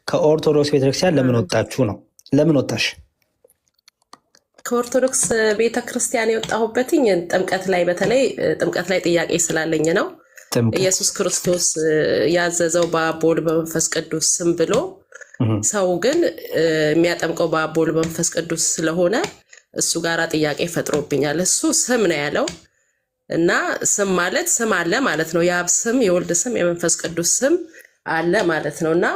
ከኦርቶዶክስ ቤተክርስቲያን ለምን ወጣችሁ ነው? ለምን ወጣሽ? ከኦርቶዶክስ ቤተክርስቲያን የወጣሁበትኝ ጥምቀት ላይ በተለይ ጥምቀት ላይ ጥያቄ ስላለኝ ነው። ኢየሱስ ክርስቶስ ያዘዘው በአብ በወልድ በመንፈስ ቅዱስ ስም ብሎ ሰው ግን የሚያጠምቀው በአብ በወልድ በመንፈስ ቅዱስ ስለሆነ እሱ ጋራ ጥያቄ ፈጥሮብኛል። እሱ ስም ነው ያለው እና ስም ማለት ስም አለ ማለት ነው። የአብ ስም፣ የወልድ ስም፣ የመንፈስ ቅዱስ ስም አለ ማለት ነው እና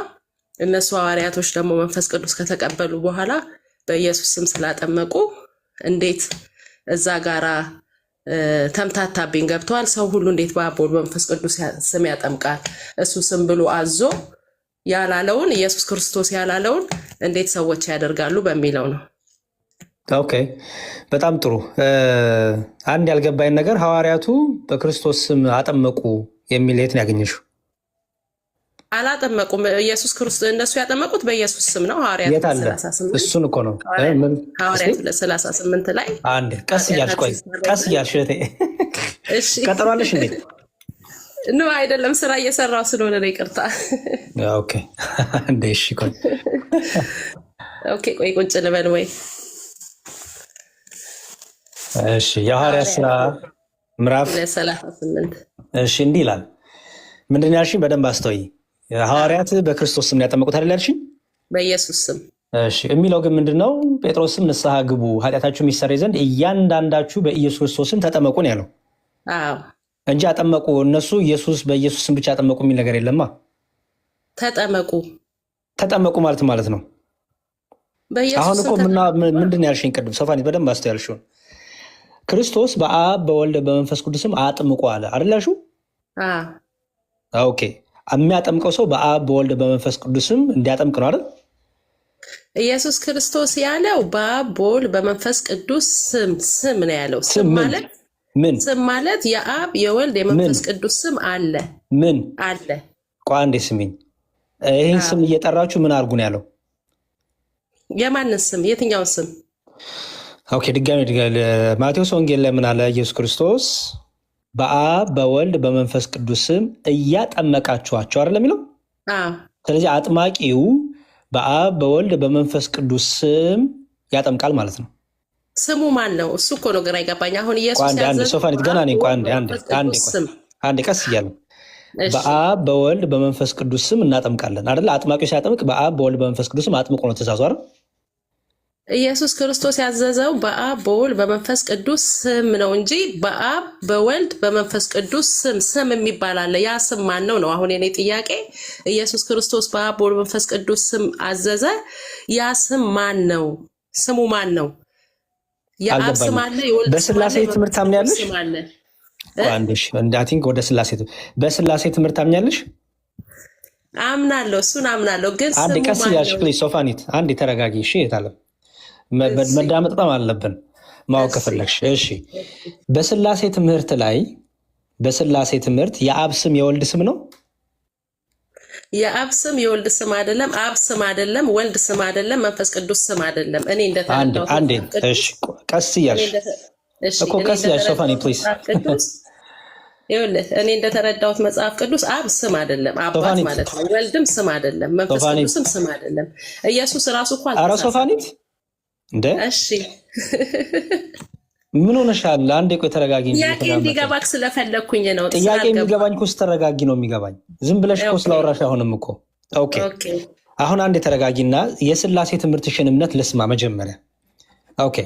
እነሱ ሐዋርያቶች ደግሞ መንፈስ ቅዱስ ከተቀበሉ በኋላ በኢየሱስ ስም ስላጠመቁ እንዴት እዛ ጋራ ተምታታብኝ ገብተዋል። ሰው ሁሉ እንዴት በአብ በወልድ በመንፈስ ቅዱስ ስም ያጠምቃል? እሱ ስም ብሎ አዞ ያላለውን ኢየሱስ ክርስቶስ ያላለውን እንዴት ሰዎች ያደርጋሉ በሚለው ነው። ኦኬ፣ በጣም ጥሩ። አንድ ያልገባኝ ነገር ሐዋርያቱ በክርስቶስ ስም አጠመቁ የሚል የት ነው ያገኘሽው? አላጠመቁም። ኢየሱስ ክርስቶስ እነሱ ያጠመቁት በኢየሱስ ስም ነው። ሐዋርያት 38 እሱን እኮ ነው። ሐዋርያት 38 ላይ አንድ ቀስ እያልሽ ቆይ፣ ቀስ እያልሽ እሺ፣ ቀጠሯለሽ እንዴ? ኖ አይደለም፣ ስራ እየሰራው ስለሆነ ነው። ይቅርታ። ኦኬ፣ እንዴ፣ እሺ፣ ቆይ፣ ኦኬ፣ ቆይ፣ ቁጭ ልበል ወይ? እሺ፣ የሐዋርያት ሥራ ምዕራፍ 38 እሺ፣ እንዲህ ይላል። ምንድን ያልሽኝ? በደንብ አስተውይ። ሐዋርያት በክርስቶስ ስም ያጠመቁት አይደል ያልሽኝ? በኢየሱስ ስም። እሺ፣ የሚለው ግን ምንድነው? ጴጥሮስም ንስሐ ግቡ ኃጢአታችሁ የሚሰረይ ዘንድ እያንዳንዳችሁ በኢየሱስ ክርስቶስ ስም ተጠመቁ ነው ያለው። አዎ፣ እንጂ አጠመቁ እነሱ በኢየሱስ ስም ብቻ አጠመቁ የሚል ነገር የለማ። ተጠመቁ ማለት ነው። አሁን እኮ ምንድን ያልሽኝ ቅድም ሶፋኒት በደንብ አስተው ያልሽውን ክርስቶስ በአብ በወልድ በመንፈስ ቅዱስም አጥምቁ አለ አይደል ያልሽው? ኦኬ፣ የሚያጠምቀው ሰው በአብ በወልድ በመንፈስ ቅዱስም እንዲያጠምቅ ነው አይደል? ኢየሱስ ክርስቶስ ያለው በአብ በወልድ በመንፈስ ቅዱስ ስም ነው ያለው። ስም ማለት የአብ የወልድ የመንፈስ ቅዱስ ስም አለ። ምን አለ? ቆይ አንዴ ስሚኝ። ይህን ስም እየጠራችሁ ምን አድርጉ ነው ያለው? የማንን ስም? የትኛውን ስም? ኦኬ፣ ድጋሚ ማቴዎስ ወንጌል ላይ ምን አለ? ኢየሱስ ክርስቶስ በአብ በወልድ በመንፈስ ቅዱስ ስም እያጠመቃችኋቸው አይደል የሚለው? ስለዚህ አጥማቂው በአብ በወልድ በመንፈስ ቅዱስ ስም ያጠምቃል ማለት ነው። ስሙ ማን ነው? እሱ እኮ ነው ግራ ይገባኝ። አሁን ኢየሱስ ሶፋኒት ገና አንዴ ቀስ እያለ በአብ በወልድ በመንፈስ ቅዱስ ስም እናጠምቃለን አይደለ? አጥማቂው ሲያጠምቅ በአብ በወልድ በመንፈስ ቅዱስ ስም አጥምቆ ነው ትእዛዙ አይደል? ኢየሱስ ክርስቶስ ያዘዘው በአብ በወልድ በመንፈስ ቅዱስ ስም ነው እንጂ በአብ በወልድ በመንፈስ ቅዱስ ስም የሚባል አለ። ያ ስም ማን ነው ነው አሁን የኔ ጥያቄ። ኢየሱስ ክርስቶስ በአብ በወልድ በመንፈስ ቅዱስ ስም አዘዘ። ያ ስም ማን ነው? ስሙ ማን ነው? የአብ ስም አለ፣ የወልድ በስላሴ ትምህርት ታምኛለሽ? በስላሴ ትምህርት ታምኛለሽ? አምናለሁ፣ እሱን አምናለሁ። ግን አንዴ ቀስ እያልሽ ፕሊዝ ሶፋኒት፣ አንዴ ተረጋጊ። እሺ፣ የታለም መዳመጥ በጣም አለብን ማወቅ ከፈለግሽ። እሺ፣ በስላሴ ትምህርት የአብ ስም የወልድ ስም ነው? የአብ ስም የወልድ ስም አይደለም። አብ ስም አይደለም፣ ወልድ ስም አይደለም፣ መንፈስ ቅዱስ ስም አይደለም። እኔ እንደተረዳሁት አንዴ እሺ፣ ቀስ እያልሽ እኮ ቀስ እያልሽ ሶፋኒ ፕሊዝ። ይኸውልህ እኔ እንደተረዳሁት መጽሐፍ ቅዱስ አብ ስም አይደለም፣ አባት ማለት ነው። ወልድም ስም አይደለም፣ መንፈስ ቅዱስም ስም አይደለም። ኢየሱስ ራሱ እኮ ኧረ ሶፋኒት እንደ እሺ ምን ሆነሻል? አንዴ ቆይ ተረጋጊ። ጥያቄ እንዲገባክ ስለፈለግኩኝ ነው። ጥያቄ የሚገባኝ እኮ ስትረጋጊ ነው የሚገባኝ። ዝም ብለሽ እኮ ስላወራሽ አሁንም እኮ ኦኬ። አሁን አንዴ ተረጋጊና የስላሴ ትምህርትሽን እምነት ልስማ መጀመሪያ። ኦኬ፣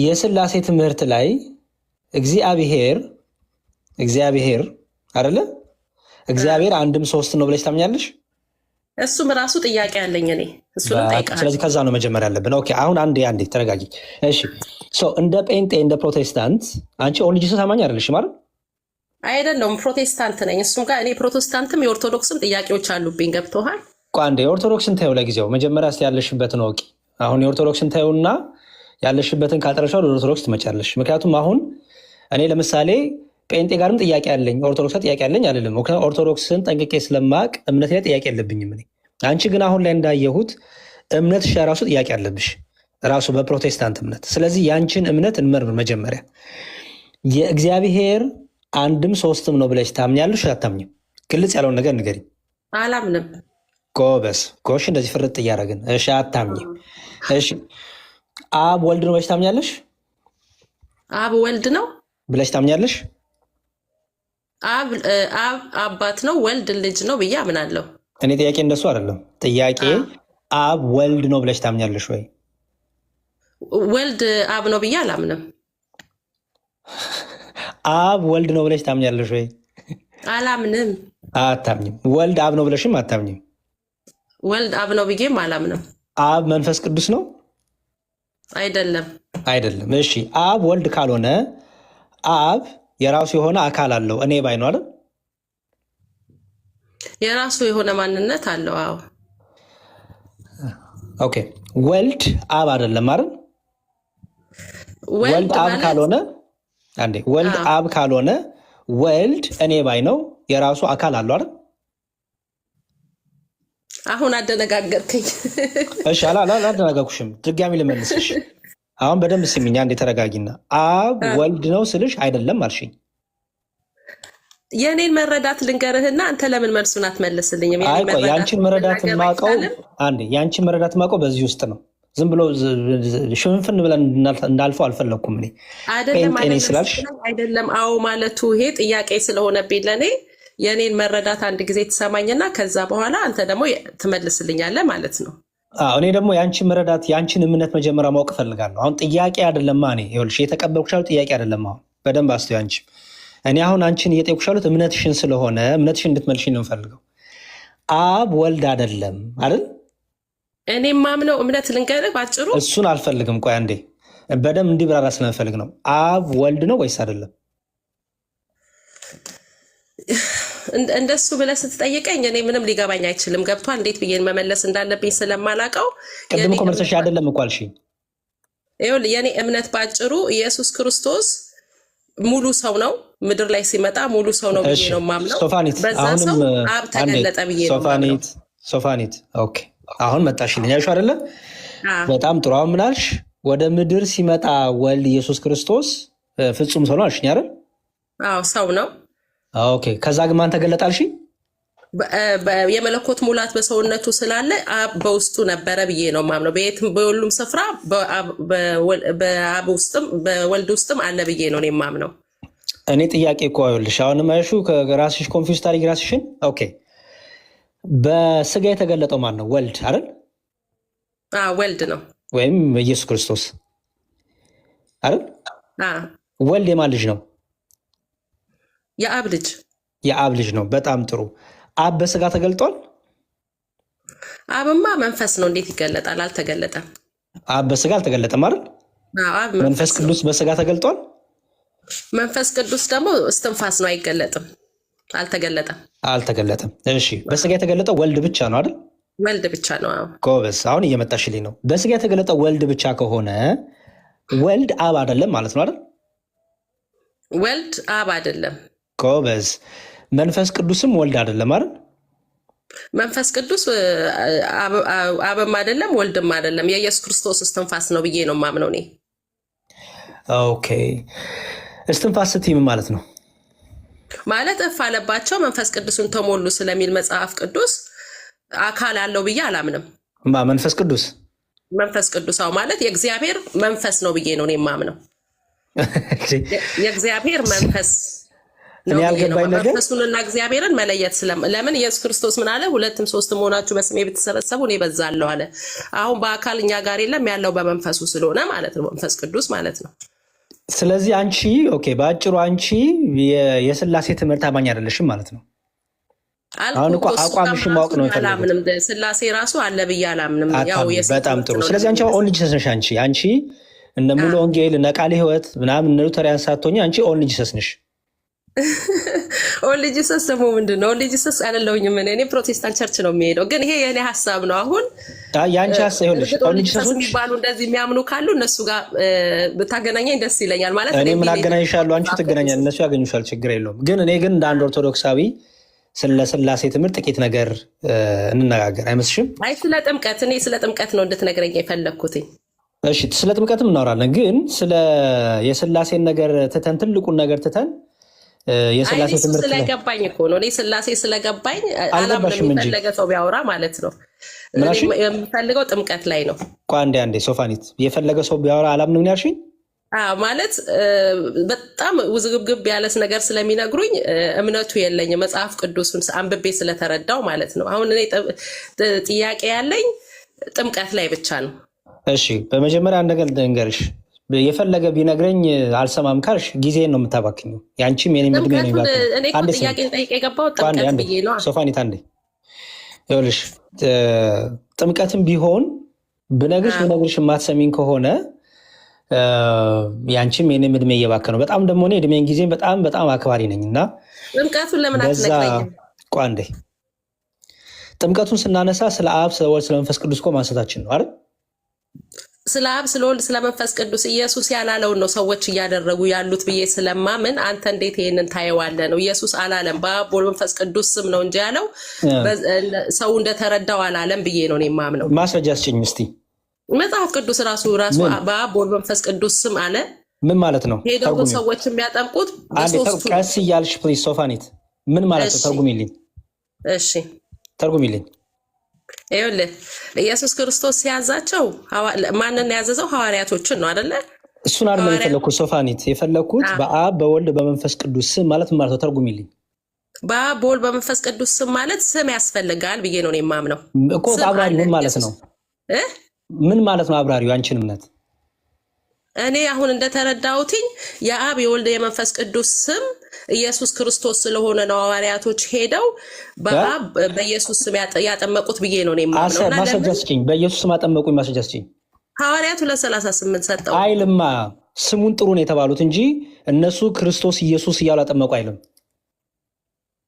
የስላሴ ትምህርት ላይ እግዚአብሔር አይደለ? እግዚአብሔር አንድም ሶስት ነው ብለሽ ታምኛለሽ? እሱም ራሱ ጥያቄ አለኝ እኔ። እሱንም ጠይቃለሁ። ስለዚህ ከዛ ነው መጀመሪያ ያለብን። ኦኬ፣ አሁን አንዴ ተረጋጊ። እሺ፣ እንደ ጴንጤ እንደ ፕሮቴስታንት አንቺ ኦንሊ ጂሰስ ታማኝ አይደለሽም አይደል? አይደለም፣ ፕሮቴስታንት ነኝ። እሱም ጋር እኔ ፕሮቴስታንትም የኦርቶዶክስም ጥያቄዎች አሉብኝ። ገብቶሃል? አንዴ የኦርቶዶክስን ታየው ለጊዜው መጀመሪያ እስኪ ያለሽበትን ወቂ። አሁን የኦርቶዶክስን ታየውና ያለሽበትን ካልጠረሻ ወደ ኦርቶዶክስ ትመጫለሽ። ምክንያቱም አሁን እኔ ለምሳሌ ጴንጤ ጋርም ጥያቄ አለኝ፣ ኦርቶዶክስ ጥያቄ አለኝ አልልም። ኦርቶዶክስን ጠንቅቄ ስለማቅ እምነት ላይ ጥያቄ የለብኝም እኔ። አንቺ ግን አሁን ላይ እንዳየሁት እምነትሽ ራሱ ጥያቄ አለብሽ ራሱ በፕሮቴስታንት እምነት። ስለዚህ ያንቺን እምነት እንመርምር መጀመሪያ። የእግዚአብሔር አንድም ሶስትም ነው ብለሽ ታምኛለሽ አታምኝም? ግልጽ ያለውን ነገር ንገሪኝ። አላምንም። ጎበዝ ጎሽ፣ እንደዚህ ፍርጥ እያደረግን እሺ። አታምኝ። እሺ አብ ወልድ ነው ብለሽ ታምኛለሽ? አብ ወልድ ነው ብለሽ ታምኛለሽ? አብ አባት ነው፣ ወልድ ልጅ ነው ብዬ አምናለሁ። እኔ ጥያቄ እንደሱ አይደለም። ጥያቄ አብ ወልድ ነው ብለሽ ታምኛለሽ ወይ? ወልድ አብ ነው ብዬ አላምንም። አብ ወልድ ነው ብለሽ ታምኛለሽ ወይ? አላምንም። አታምኝም። ወልድ አብ ነው ብለሽም አታምኝም። ወልድ አብ ነው ብዬም አላምንም። አብ መንፈስ ቅዱስ ነው አይደለም? አይደለም። እሺ አብ ወልድ ካልሆነ አብ የራሱ የሆነ አካል አለው እኔ ባይ ነው አይደል? የራሱ የሆነ ማንነት አለው። አዎ። ኦኬ ወልድ አብ አይደለም አይደል? ወልድ አብ ካልሆነ አንዴ ወልድ አብ ካልሆነ ወልድ እኔ ባይ ነው የራሱ አካል አለው አይደል? አሁን አደነጋገርከኝ። እሺ አላደነጋኩሽም። ድጋሚ ልመልስሽ። አሁን በደንብ ስሚኝ አንዴ ተረጋጊና። አብ ወልድ ነው ስልሽ አይደለም አልሽኝ። የእኔን መረዳት ልንገርህና አንተ ለምን መልሱን አትመልስልኝም? ያንቺን መረዳት ማቀው አንዴ ያንቺን መረዳት ማቀው በዚህ ውስጥ ነው። ዝም ብሎ ሽንፍን ብለን እንዳልፈው አልፈለግኩም። እኔ አይደለም አዎ ማለቱ ይሄ ጥያቄ ስለሆነብኝ ለእኔ የእኔን መረዳት አንድ ጊዜ ትሰማኝና ከዛ በኋላ አንተ ደግሞ ትመልስልኛለህ ማለት ነው። እኔ ደግሞ የአንቺን መረዳት የአንቺን እምነት መጀመሪያ ማወቅ እፈልጋለሁ። አሁን ጥያቄ አይደለማ። እኔ ይኸውልሽ የተቀበልኩሽ ያሉት ጥያቄ አይደለም። አሁን በደንብ አስተውይ። አንቺ እኔ አሁን አንቺን እየጠየኩሽ ያሉት እምነትሽን ስለሆነ እምነትሽን እንድትመልሽኝ ነው የምፈልገው። አብ ወልድ አይደለም አይደል? እኔ ማምነው እምነት ልንገርህ ባጭሩ። እሱን አልፈልግም። ቆይ አንዴ በደንብ እንዲብራራ ስለምፈልግ ነው። አብ ወልድ ነው ወይስ አይደለም? እንደሱ ብለህ ስትጠይቀኝ እኔ ምንም ሊገባኝ አይችልም። ገብቷል? እንዴት ብዬ መመለስ እንዳለብኝ ስለማላውቀው ቅድም እኮ መልሰሽ አይደለም እኮ አልሽኝ። ይኸውልህ የኔ እምነት ባጭሩ ኢየሱስ ክርስቶስ ሙሉ ሰው ነው። ምድር ላይ ሲመጣ ሙሉ ሰው ነው ብዬ ነው የማምነው። በዛ ሰው አብ ተገለጠ ብዬ ነው የማምነው። ሶፋኒት ኦኬ፣ አሁን መጣሽልኝ። ያልሽው አይደለ? በጣም ጥሩ። አሁን ምን አልሽ? ወደ ምድር ሲመጣ ወልድ ኢየሱስ ክርስቶስ ፍጹም ሰው ነው አልሽኝ አይደል? አዎ ሰው ነው። ኦኬ፣ ከዛ ግን ማን ተገለጠ አልሽኝ? የመለኮት ሙላት በሰውነቱ ስላለ አብ በውስጡ ነበረ ብዬ ነው የማምነው። በየትም በሁሉም ስፍራ በአብ ውስጥም በወልድ ውስጥም አለ ብዬ ነው የማምነው። እኔ ጥያቄ እኮ ይኸውልሽ፣ አሁንም አይሹ ከራስሽ ኮንፊውዝ ታሪክ ራስሽን። ኦኬ፣ በስጋ የተገለጠው ማን ነው? ወልድ አይደል? ወልድ ነው ወይም ኢየሱስ ክርስቶስ አይደል? ወልድ የማን ልጅ ነው? የአብ ልጅ። የአብ ልጅ ነው። በጣም ጥሩ። አብ በስጋ ተገልጧል? አብማ መንፈስ ነው። እንዴት ይገለጣል? አልተገለጠም። አብ በስጋ አልተገለጠም አይደል? መንፈስ ቅዱስ በስጋ ተገልጧል? መንፈስ ቅዱስ ደግሞ እስትንፋስ ነው፣ አይገለጥም። አልተገለጠም። እሺ፣ በስጋ የተገለጠው ወልድ ብቻ ነው አይደል? ወልድ ብቻ ነው። ጎበዝ። አሁን እየመጣሽልኝ ነው። በስጋ የተገለጠው ወልድ ብቻ ከሆነ ወልድ አብ አይደለም ማለት ነው አይደል? ወልድ አብ አይደለም። ጎበዝ። መንፈስ ቅዱስም ወልድ አይደለም አይደል? መንፈስ ቅዱስ አብም አይደለም ወልድም አይደለም። የኢየሱስ ክርስቶስ እስትንፋስ ነው ብዬ ነው የማምነው እኔ። ኦኬ፣ እስትንፋስ ስትይ ምን ማለት ነው? ማለት እፍ አለባቸው መንፈስ ቅዱስን ተሞሉ ስለሚል መጽሐፍ ቅዱስ አካል አለው ብዬ አላምንም። መንፈስ ቅዱስ አዎ፣ ማለት የእግዚአብሔር መንፈስ ነው ብዬ ነው እኔ የማምነው። የእግዚአብሔር መንፈስ መንፈሱንና እግዚአብሔርን መለየት ለምን ኢየሱስ ክርስቶስ ምን አለ? ሁለትም ሶስትም ሆናችሁ በስሜ ብትሰበሰቡ እኔ በዛለሁ አለ። አሁን በአካል እኛ ጋር የለም፣ ያለው በመንፈሱ ስለሆነ ማለት ነው፣ መንፈስ ቅዱስ ማለት ነው። ስለዚህ አንቺ ኦኬ፣ በአጭሩ አንቺ የስላሴ ትምህርት አማኝ አይደለሽም ማለት ነው። አሁን እኮ አቋምሽን ማወቅ ነው የፈለጉት። ስላሴ ራሱ አለ ብዬ አላምንም። በጣም ጥሩ። ስለዚህ አንቺ ኦንሊ ጂሰስ ነሽ። አንቺ እነ ሙሉ ወንጌል እነ ቃለ ሕይወት ምናምን እነ ሉተሪያን ሳትሆኚ አንቺ ኦንሊ ጂሰስ ነሽ። ኦንሊ ጂሰስ ደግሞ ምንድን ነው? ኦንሊ ጂሰስ አይደለሁኝም እኔ ፕሮቴስታንት ቸርች ነው የሚሄደው። ግን ይሄ የእኔ ሀሳብ ነው። አሁን የአንቺ ሀሳብ ይኸውልሽ፣ ኦንሊ ጂሰስ የሚባሉ እንደዚህ የሚያምኑ ካሉ እነሱ ጋር ብታገናኘኝ ደስ ይለኛል። ማለት እኔ ምን አገናኝሻለሁ? አንቺ ትገናኛል፣ እነሱ ያገኙሻል፣ ችግር የለውም። ግን እኔ ግን እንደ አንድ ኦርቶዶክሳዊ ስለ ስላሴ ትምህርት ጥቂት ነገር እንነጋገር አይመስልሽም? አይ ስለ ጥምቀት፣ እኔ ስለ ጥምቀት ነው እንድትነግረኝ የፈለግኩትኝ። እሺ፣ ስለ ጥምቀትም እናወራለን። ግን ስለ የስላሴን ነገር ትተን ትልቁን ነገር ትተን የስላሴ እሱ ትምህርት ላይ ስለገባኝ እኮ ነው። እኔ ስላሴ ስለገባኝ አላምንም። አልገባሽም እንጂ የፈለገ ሰው ቢያወራ ማለት ነው። ምናሽ የምፈልገው ጥምቀት ላይ ነው። አንዴ ሶፋኒት የፈለገ ሰው ቢያወራ አላምንም ነው ያልሽኝ? ማለት በጣም ውዝግብግብ ያለስ ነገር ስለሚነግሩኝ እምነቱ የለኝ መጽሐፍ ቅዱስን አንብቤ ስለተረዳው ማለት ነው። አሁን እኔ ጥያቄ ያለኝ ጥምቀት ላይ ብቻ ነው። እሺ በመጀመሪያ አንድ ነገር ልንገርሽ። የፈለገ ቢነግረኝ አልሰማም ካልሽ ጊዜን ነው የምታባክኘው። ያንቺም የኔም ዕድሜ ነው የሚባክነው። እኔ እኮ ጥያቄ ጠይቄ የገባው ጥምቀት ብዬ ነው። ሶፋኒት አንዴ ይኸውልሽ፣ ጥምቀትም ቢሆን ብነግርሽ የማትሰሚኝ ከሆነ ያንቺም የኔም ዕድሜ እየባከነው። በጣም ደግሞ እኔ ዕድሜን ጊዜን በጣም አክባሪ ነኝ እና ጥምቀቱን ለምን አትነግረኝም? አንዴ ጥምቀቱን ስናነሳ ስለ አብ ስለ ወልድ ስለ መንፈስ ቅዱስ እኮ ማንሳታችን ነው አይደል? ስለ አብ ስለ ወልድ ስለ መንፈስ ቅዱስ ኢየሱስ ያላለውን ነው ሰዎች እያደረጉ ያሉት ብዬ ስለማምን አንተ እንዴት ይሄንን ታየዋለህ ነው። ኢየሱስ አላለም በአብ በወልድ መንፈስ ቅዱስ ስም ነው እንጂ ያለው ሰው እንደተረዳው አላለም ብዬ ነው የማምነው። ማስረጃ ስጭኝ እስቲ። መጽሐፍ ቅዱስ ራሱ በአብ በወልድ መንፈስ ቅዱስ ስም አለ። ምን ማለት ነው? ሄደው ሰዎች የሚያጠምቁት በሶስቱ። ቀስ እያልሽ ፕሊዝ ሶፋኒት፣ ምን ማለት ነው? ተርጉሚልኝ። እሺ ተርጉሚልኝ። ይኸውልህ ኢየሱስ ክርስቶስ ሲያዛቸው ማንን ያዘዘው? ሐዋርያቶችን ነው አይደለ? እሱን አይደለም የፈለኩት ሶፋኒት፣ የፈለኩት በአብ በወልድ በመንፈስ ቅዱስ ስም ማለት ምን ማለት ነው? ተርጉሚልኝ። በአብ በወልድ በመንፈስ ቅዱስ ስም ማለት ስም ያስፈልጋል ብዬ ነው የማምነው እኮ። አብራሪ ምን ማለት ነው? ምን ማለት ነው አብራሪው? አንቺን እምነት እኔ አሁን እንደተረዳሁትኝ የአብ የወልድ የመንፈስ ቅዱስ ስም ኢየሱስ ክርስቶስ ስለሆነ ነው ሐዋርያቶች ሄደው በአብ በኢየሱስ ስም ያጠመቁት ብዬ ነው የማምነው። ማስረጃ ስጭኝ። በኢየሱስ ስም አጠመቁኝ፣ ማስረጃ ስጭኝ። ሐዋርያቱ 238 ሰጠው አይልማ። ስሙን ጥሩ ነው የተባሉት እንጂ እነሱ ክርስቶስ ኢየሱስ እያሉ አጠመቁ አይልም።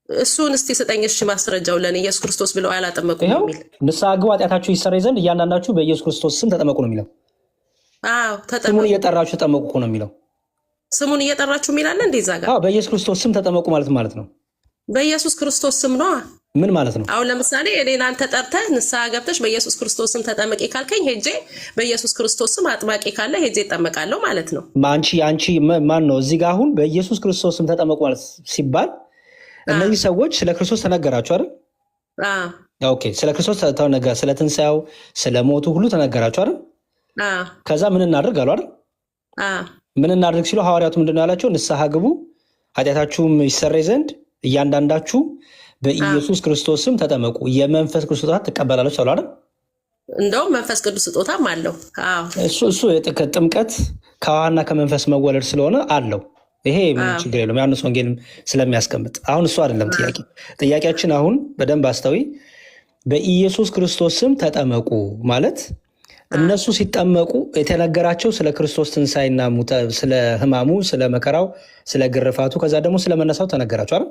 እሱን እስቲ ስጠኝ እሺ፣ ማስረጃው ለኔ ኢየሱስ ክርስቶስ ብለው አላጠመቁም የሚል ንስሐ ግቡ ኃጢአታችሁ ይሰረይ ዘንድ እያንዳንዳችሁ በኢየሱስ ክርስቶስ ስም ተጠመቁ ነው የሚለው። አዎ ስሙን እየጠራችሁ ተጠመቁ እኮ ነው የሚለው። ስሙን እየጠራችሁ የሚላለ እንደዛ ጋር። አዎ በኢየሱስ ክርስቶስ ስም ተጠመቁ ማለት ነው። በኢየሱስ ክርስቶስ ስም ነው። ምን ማለት ነው? አሁን ለምሳሌ እኔን አንተ ጠርተህ ንስሐ ገብተሽ በኢየሱስ ክርስቶስ ስም ተጠመቂ ካልከኝ ሄጄ በኢየሱስ ክርስቶስ ስም አጥማቂ ካለ ሄጄ እጠመቃለሁ ማለት ነው። አንቺ ማን ነው እዚህ ጋር አሁን በኢየሱስ ክርስቶስ ስም ተጠመቁ ማለት ሲባል እነዚህ ሰዎች ስለ ክርስቶስ ተነገራችሁ አይደል? ኦኬ፣ ስለ ክርስቶስ ተነገረ፣ ስለ ትንሣኤው ስለ ሞቱ ሁሉ ተነገራችሁ አይደል? ከዛ ምን እናድርግ አሉ አይደል? ምን እናድርግ ሲሉ ሐዋርያቱ ምንድን ነው ያላቸው? ንስሐ ግቡ ኃጢአታችሁም ይሰረይ ዘንድ እያንዳንዳችሁ በኢየሱስ ክርስቶስ ስም ተጠመቁ የመንፈስ ቅዱስ ስጦታ ትቀበላለች አሉ አይደል? እንደውም መንፈስ ቅዱስ ስጦታም አለው። እሱ ጥምቀት ከውሃና ከመንፈስ መወለድ ስለሆነ አለው። ይሄ ችግር የለውም፣ ዮሐንስ ወንጌልም ስለሚያስቀምጥ። አሁን እሱ አይደለም ጥያቄያችን። አሁን በደንብ አስተዊ። በኢየሱስ ክርስቶስ ስም ተጠመቁ ማለት እነሱ ሲጠመቁ የተነገራቸው ስለ ክርስቶስ ትንሣኤና ስለ ሕማሙ፣ ስለ መከራው፣ ስለ ግርፋቱ ከዛ ደግሞ ስለ መነሳው ተነገራቸው አይደል?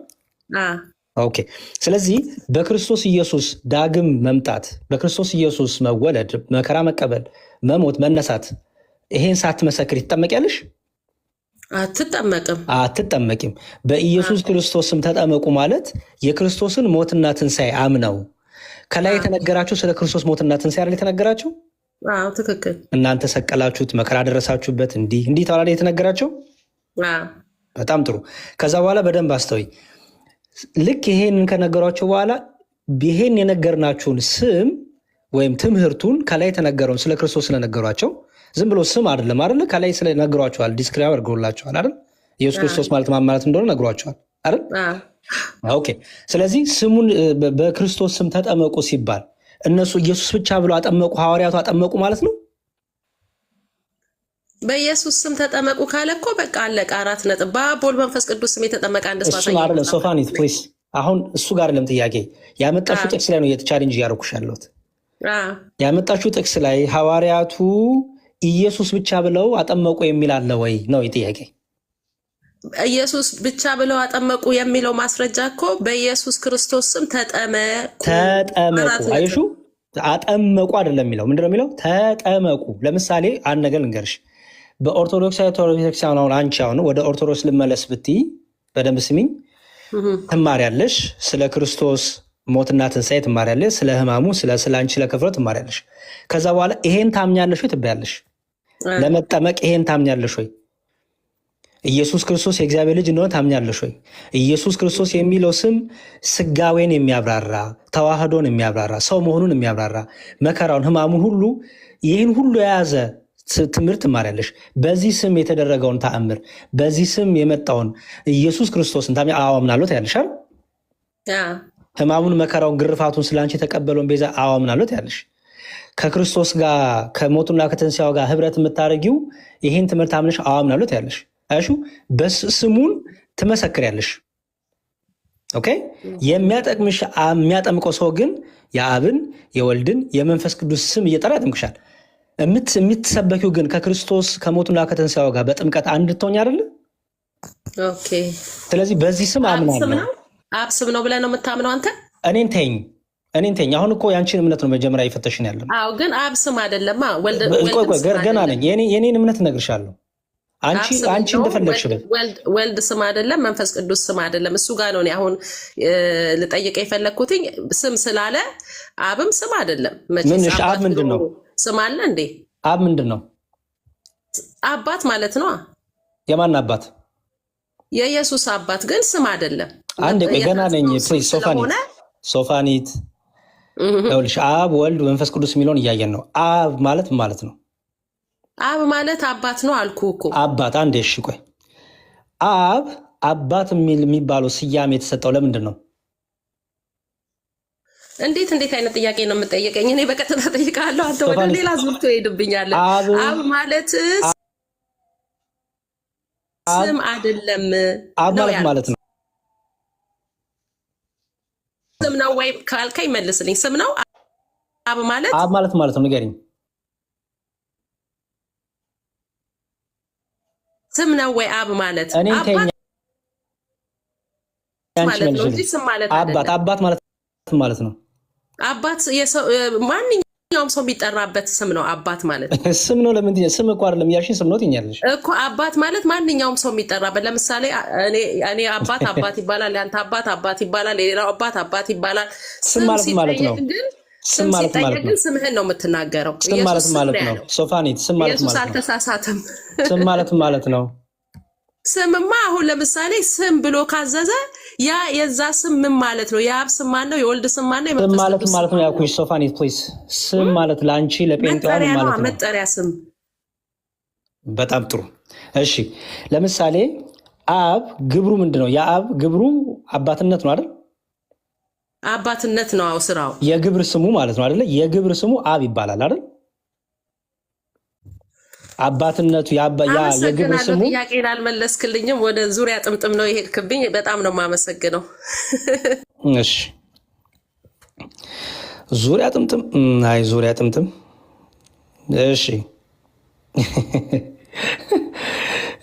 ኦኬ። ስለዚህ በክርስቶስ ኢየሱስ ዳግም መምጣት፣ በክርስቶስ ኢየሱስ መወለድ፣ መከራ መቀበል፣ መሞት፣ መነሳት ይሄን ሳትመሰክር ትጠመቂያለሽ? አትጠመቂም። በኢየሱስ ክርስቶስም ተጠመቁ ማለት የክርስቶስን ሞትና ትንሣኤ አምነው ከላይ የተነገራቸው ስለ ክርስቶስ ሞትና ትንሣኤ አይደል የተነገራቸው? ትክክል። እናንተ ሰቀላችሁት፣ መከራ ደረሳችሁበት፣ እንዲህ ተባለ የተነገራቸው። በጣም ጥሩ። ከዛ በኋላ በደንብ አስተውይ። ልክ ይሄንን ከነገሯቸው በኋላ ይሄን የነገርናችሁን ስም ወይም ትምህርቱን ከላይ የተነገረውን ስለ ክርስቶስ ስለነገሯቸው ዝም ብሎ ስም አይደለም አይደል? ከላይ ስለነገሯቸዋል፣ ዲስክሪብ አድርገውላቸዋል አይደል? ኢየሱስ ክርስቶስ ማለት ማለት እንደሆነ ነግሯቸዋል አይደል? ኦኬ። ስለዚህ ስሙን በክርስቶስ ስም ተጠመቁ ሲባል እነሱ ኢየሱስ ብቻ ብለው አጠመቁ፣ ሐዋርያቱ አጠመቁ ማለት ነው። በኢየሱስ ስም ተጠመቁ ካለ እኮ በቃ አለቀ። 4 ነጥብ። በአብ በወልድ በመንፈስ ቅዱስ ስም የተጠመቀ አንድ ሰው እሱ አይደለም። ሶፋኒት ፕሊዝ፣ አሁን እሱ ጋር አይደለም ጥያቄ። ያመጣችሁ ጥቅስ ላይ ነው ቻሌንጅ እያደረኩሽ ያለሁት። ያመጣችሁ ጥቅስ ላይ ሐዋርያቱ ኢየሱስ ብቻ ብለው አጠመቁ የሚል አለ ወይ ነው ጥያቄ። ኢየሱስ ብቻ ብለው አጠመቁ የሚለው ማስረጃ እኮ በኢየሱስ ክርስቶስ ስም ተጠመቁ። አየሹ? አጠመቁ አይደለም የሚለው። ምንድነው የሚለው? ተጠመቁ። ለምሳሌ አንድ ነገር ልንገርሽ። በኦርቶዶክሳዊ ቤተክርስቲያን አሁን አንቺ አሁን ወደ ኦርቶዶክስ ልመለስ ብትይ በደንብ ስሚኝ፣ ትማሪያለሽ። ስለ ክርስቶስ ሞትና ትንሣኤ ትማሪያለሽ። ስለ ሕማሙ፣ ስለ አንቺ ለክፍረት ትማሪያለሽ። ከዛ በኋላ ይሄን ታምኛለሽ ወይ ትባያለሽ። ለመጠመቅ ይሄን ታምኛለሽ ወይ? ኢየሱስ ክርስቶስ የእግዚአብሔር ልጅ እንደሆነ ታምኛለሽ ወይ? ኢየሱስ ክርስቶስ የሚለው ስም ስጋዌን የሚያብራራ ተዋህዶን የሚያብራራ ሰው መሆኑን የሚያብራራ መከራውን ሕማሙን ሁሉ ይህን ሁሉ የያዘ ትምህርት ትማሪያለሽ። በዚህ ስም የተደረገውን ተአምር በዚህ ስም የመጣውን ኢየሱስ ክርስቶስን ታምኛ አምናለሁ ያለሽ አይደል? ሕማሙን መከራውን ግርፋቱን ስላንቺ የተቀበለውን ቤዛ አምናለሁ ያለሽ። ከክርስቶስ ጋር ከሞቱና ከትንሣኤው ጋር ህብረት የምታደርጊው ይህን ትምህርት አምነሽ አምናለሁ ያለሽ። አሹ በስሙን ትመሰክሪያለሽ። ኦኬ። የሚያጠምቀው ሰው ግን የአብን የወልድን የመንፈስ ቅዱስ ስም እየጠራ ያጠምቅሻል። የምትሰበኪው ግን ከክርስቶስ ከሞቱና ከትንሣኤው ጋር በጥምቀት አንድ ትሆኝ አይደለ? ኦኬ። ስለዚህ በዚህ ስም አምናለሁ። አብ ስም ነው ብለህ ነው የምታምነው አንተ? እኔን ተኝ። አሁን እኮ ያንቺን እምነት ነው መጀመሪያ እየፈተሽን ያለው። አዎ፣ ግን አብ ስም አይደለማ። ገና ነኝ። የኔን እምነት እነግርሻለሁ። አንቺ እንደፈለግሽ ወልድ ስም አይደለም፣ መንፈስ ቅዱስ ስም አይደለም። እሱ ጋር ነው አሁን ልጠይቀ የፈለግኩትኝ። ስም ስላለ አብም ስም አይደለም። አብ ምንድን ነው? ስም አለ እንዴ? አብ ምንድን ነው? አባት ማለት ነው። የማን አባት? የኢየሱስ አባት ግን ስም አይደለም። አንዴ ቆይ፣ ገና ነኝ። ሶፋኒት ይኸውልሽ፣ አብ ወልድ መንፈስ ቅዱስ የሚለውን እያየን ነው። አብ ማለት ነው። አብ ማለት አባት ነው አልኩ እኮ። አባት አንዴ፣ እሺ ቆይ፣ አብ አባት የሚባለው ስያሜ የተሰጠው ለምንድን ነው? እንዴት አይነት ጥያቄ ነው የምጠየቀኝ? እኔ በቀጥታ ጠይቃለሁ፣ አንተ ወደ ሌላ ዙር ትሄድብኛለህ። አብ ማለት ስም አይደለም። አብ ማለት ነው። ስም ነው ወይ ካልከኝ መልስልኝ። ስም ነው አብ ማለት ነው። ንገሪኝ። ስም ነው ወይ አብ ማለት? አባት ማለት ነው። አባት ማንኛውም ሰው የሚጠራበት ስም ነው። አባት ማለት ስም ነው። ለምን ስም እኮ አይደለም ያልሽኝ፣ ስም ነው ትኛለሽ እኮ። አባት ማለት ማንኛውም ሰው የሚጠራበት። ለምሳሌ እኔ አባት ይባላል፣ ያንተ አባት ይባላል፣ የሌላው አባት ይባላል። ስም ማለት ነው። ስም ሲጠየቅ ግን ስምህን ነው የምትናገረው። ስም ማለት ነው። ሶፋኒት ስም ማለት ነው። ኢየሱስ አልተሳሳተም። ስም ማለት ነው። ስምማ አሁን ለምሳሌ ስም ብሎ ካዘዘ ያ የዛ ስም ምን ማለት ነው? የአብ ስም ማን ነው? የወልድ ስም ማን ነው? ስም ማለት ነው ያልኩሽ ሶፋኒት ፕሊዝ። ስም ማለት ለአንቺ ለጴንጤዋ ማለት ነው፣ መጠሪያ ስም። በጣም ጥሩ። እሺ ለምሳሌ አብ ግብሩ ምንድን ነው? የአብ ግብሩ አባትነት ነው አይደል? አባትነት ነው። አዎ ስራው የግብር ስሙ ማለት ነው አይደለ? የግብር ስሙ አብ ይባላል አይደል? አባትነቱ የግብር ስሙ። ጥያቄን አልመለስክልኝም። ወደ ዙሪያ ጥምጥም ነው የሄድክብኝ። በጣም ነው የማመሰግነው። እሺ ዙሪያ ጥምጥም። እሺ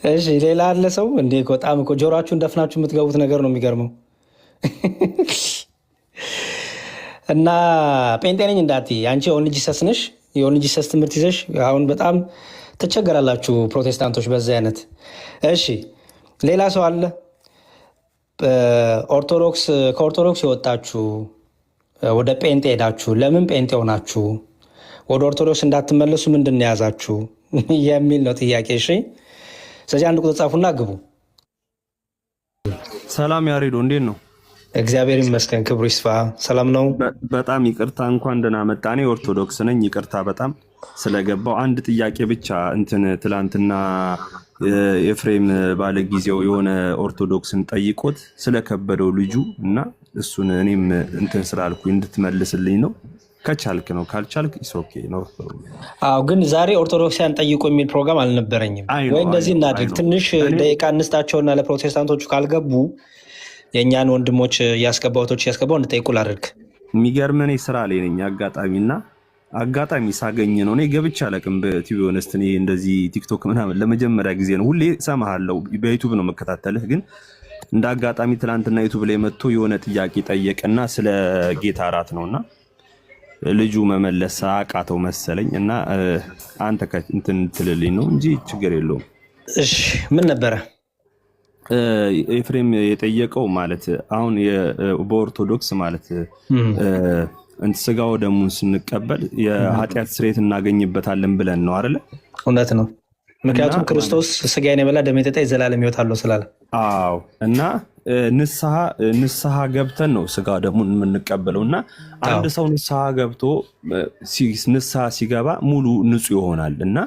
እሺ ሌላ አለ ሰው እንዴ? በጣም እኮ ጆሮአችሁን ደፍናችሁ የምትገቡት ነገር ነው የሚገርመው። እና ጴንጤ ነኝ እንዳትዪ። አንቺ የኦንሊ ጂሰስ ነሽ። የኦንሊ ጂሰስ ትምህርት ይዘሽ አሁን በጣም ትቸገራላችሁ ፕሮቴስታንቶች በዚህ አይነት። እሺ ሌላ ሰው አለ? ከኦርቶዶክስ የወጣችሁ ወደ ጴንጤ ሄዳችሁ ለምን ጴንጤ ሆናችሁ? ወደ ኦርቶዶክስ እንዳትመለሱ ምንድን ነው የያዛችሁ የሚል ነው ጥያቄ። እሺ ስለዚህ አንድ ቁጥር ጻፉና ግቡ። ሰላም ያሬዶ፣ እንዴት ነው? እግዚአብሔር ይመስገን፣ ክብሩ ይስፋ። ሰላም ነው። በጣም ይቅርታ፣ እንኳን ደህና መጣ። እኔ ኦርቶዶክስ ነኝ። ይቅርታ በጣም ስለገባው። አንድ ጥያቄ ብቻ ትላንትና ኤፍሬም ባለ ጊዜው የሆነ ኦርቶዶክስን ጠይቆት ስለከበደው ልጁ እና እሱን እኔም ስላልኩ እንድትመልስልኝ ነው። ከቻልክ ነው፣ ካልቻልክ ኦኬ ነው። አዎ ግን ዛሬ ኦርቶዶክሳውያን ጠይቁ የሚል ፕሮግራም አልነበረኝም። ወይ እንደዚህ እናድርግ፣ ትንሽ ደቂቃ እንስጣቸውና ለፕሮቴስታንቶቹ ካልገቡ የእኛን ወንድሞች እያስገባቶች እንድጠይቁ ላድርግ። የሚገርም እኔ ስራ ላይ ነኝ አጋጣሚ ሳገኝ ነው። እኔ ገብቼ አላውቅም በቲቪ ሆነስት። እኔ እንደዚህ ቲክቶክ ምናምን ለመጀመሪያ ጊዜ ነው። ሁሌ እሰማሃለሁ፣ በዩቱብ ነው መከታተልህ። ግን እንደ አጋጣሚ ትላንትና ዩቱብ ላይ መጥቶ የሆነ ጥያቄ ጠየቅና ስለ ጌታ እራት ነውና ልጁ መመለስ አቃተው መሰለኝ እና አንተ ትልልኝ ነው እንጂ ችግር የለውም። እሺ ምን ነበረ ኤፍሬም የጠየቀው? ማለት አሁን በኦርቶዶክስ ማለት ስጋው ደሙን ስንቀበል የኃጢአት ስርየት እናገኝበታለን ብለን ነው አይደለ? እውነት ነው። ምክንያቱም ክርስቶስ ስጋዬን የበላ ደሜን የጠጣ የዘላለም ሕይወት አለው ስላለ። አዎ እና ንስሐ ገብተን ነው ስጋ ደሙን የምንቀበለው እና አንድ ሰው ንስሐ ገብቶ ንስሐ ሲገባ ሙሉ ንጹህ ይሆናል እና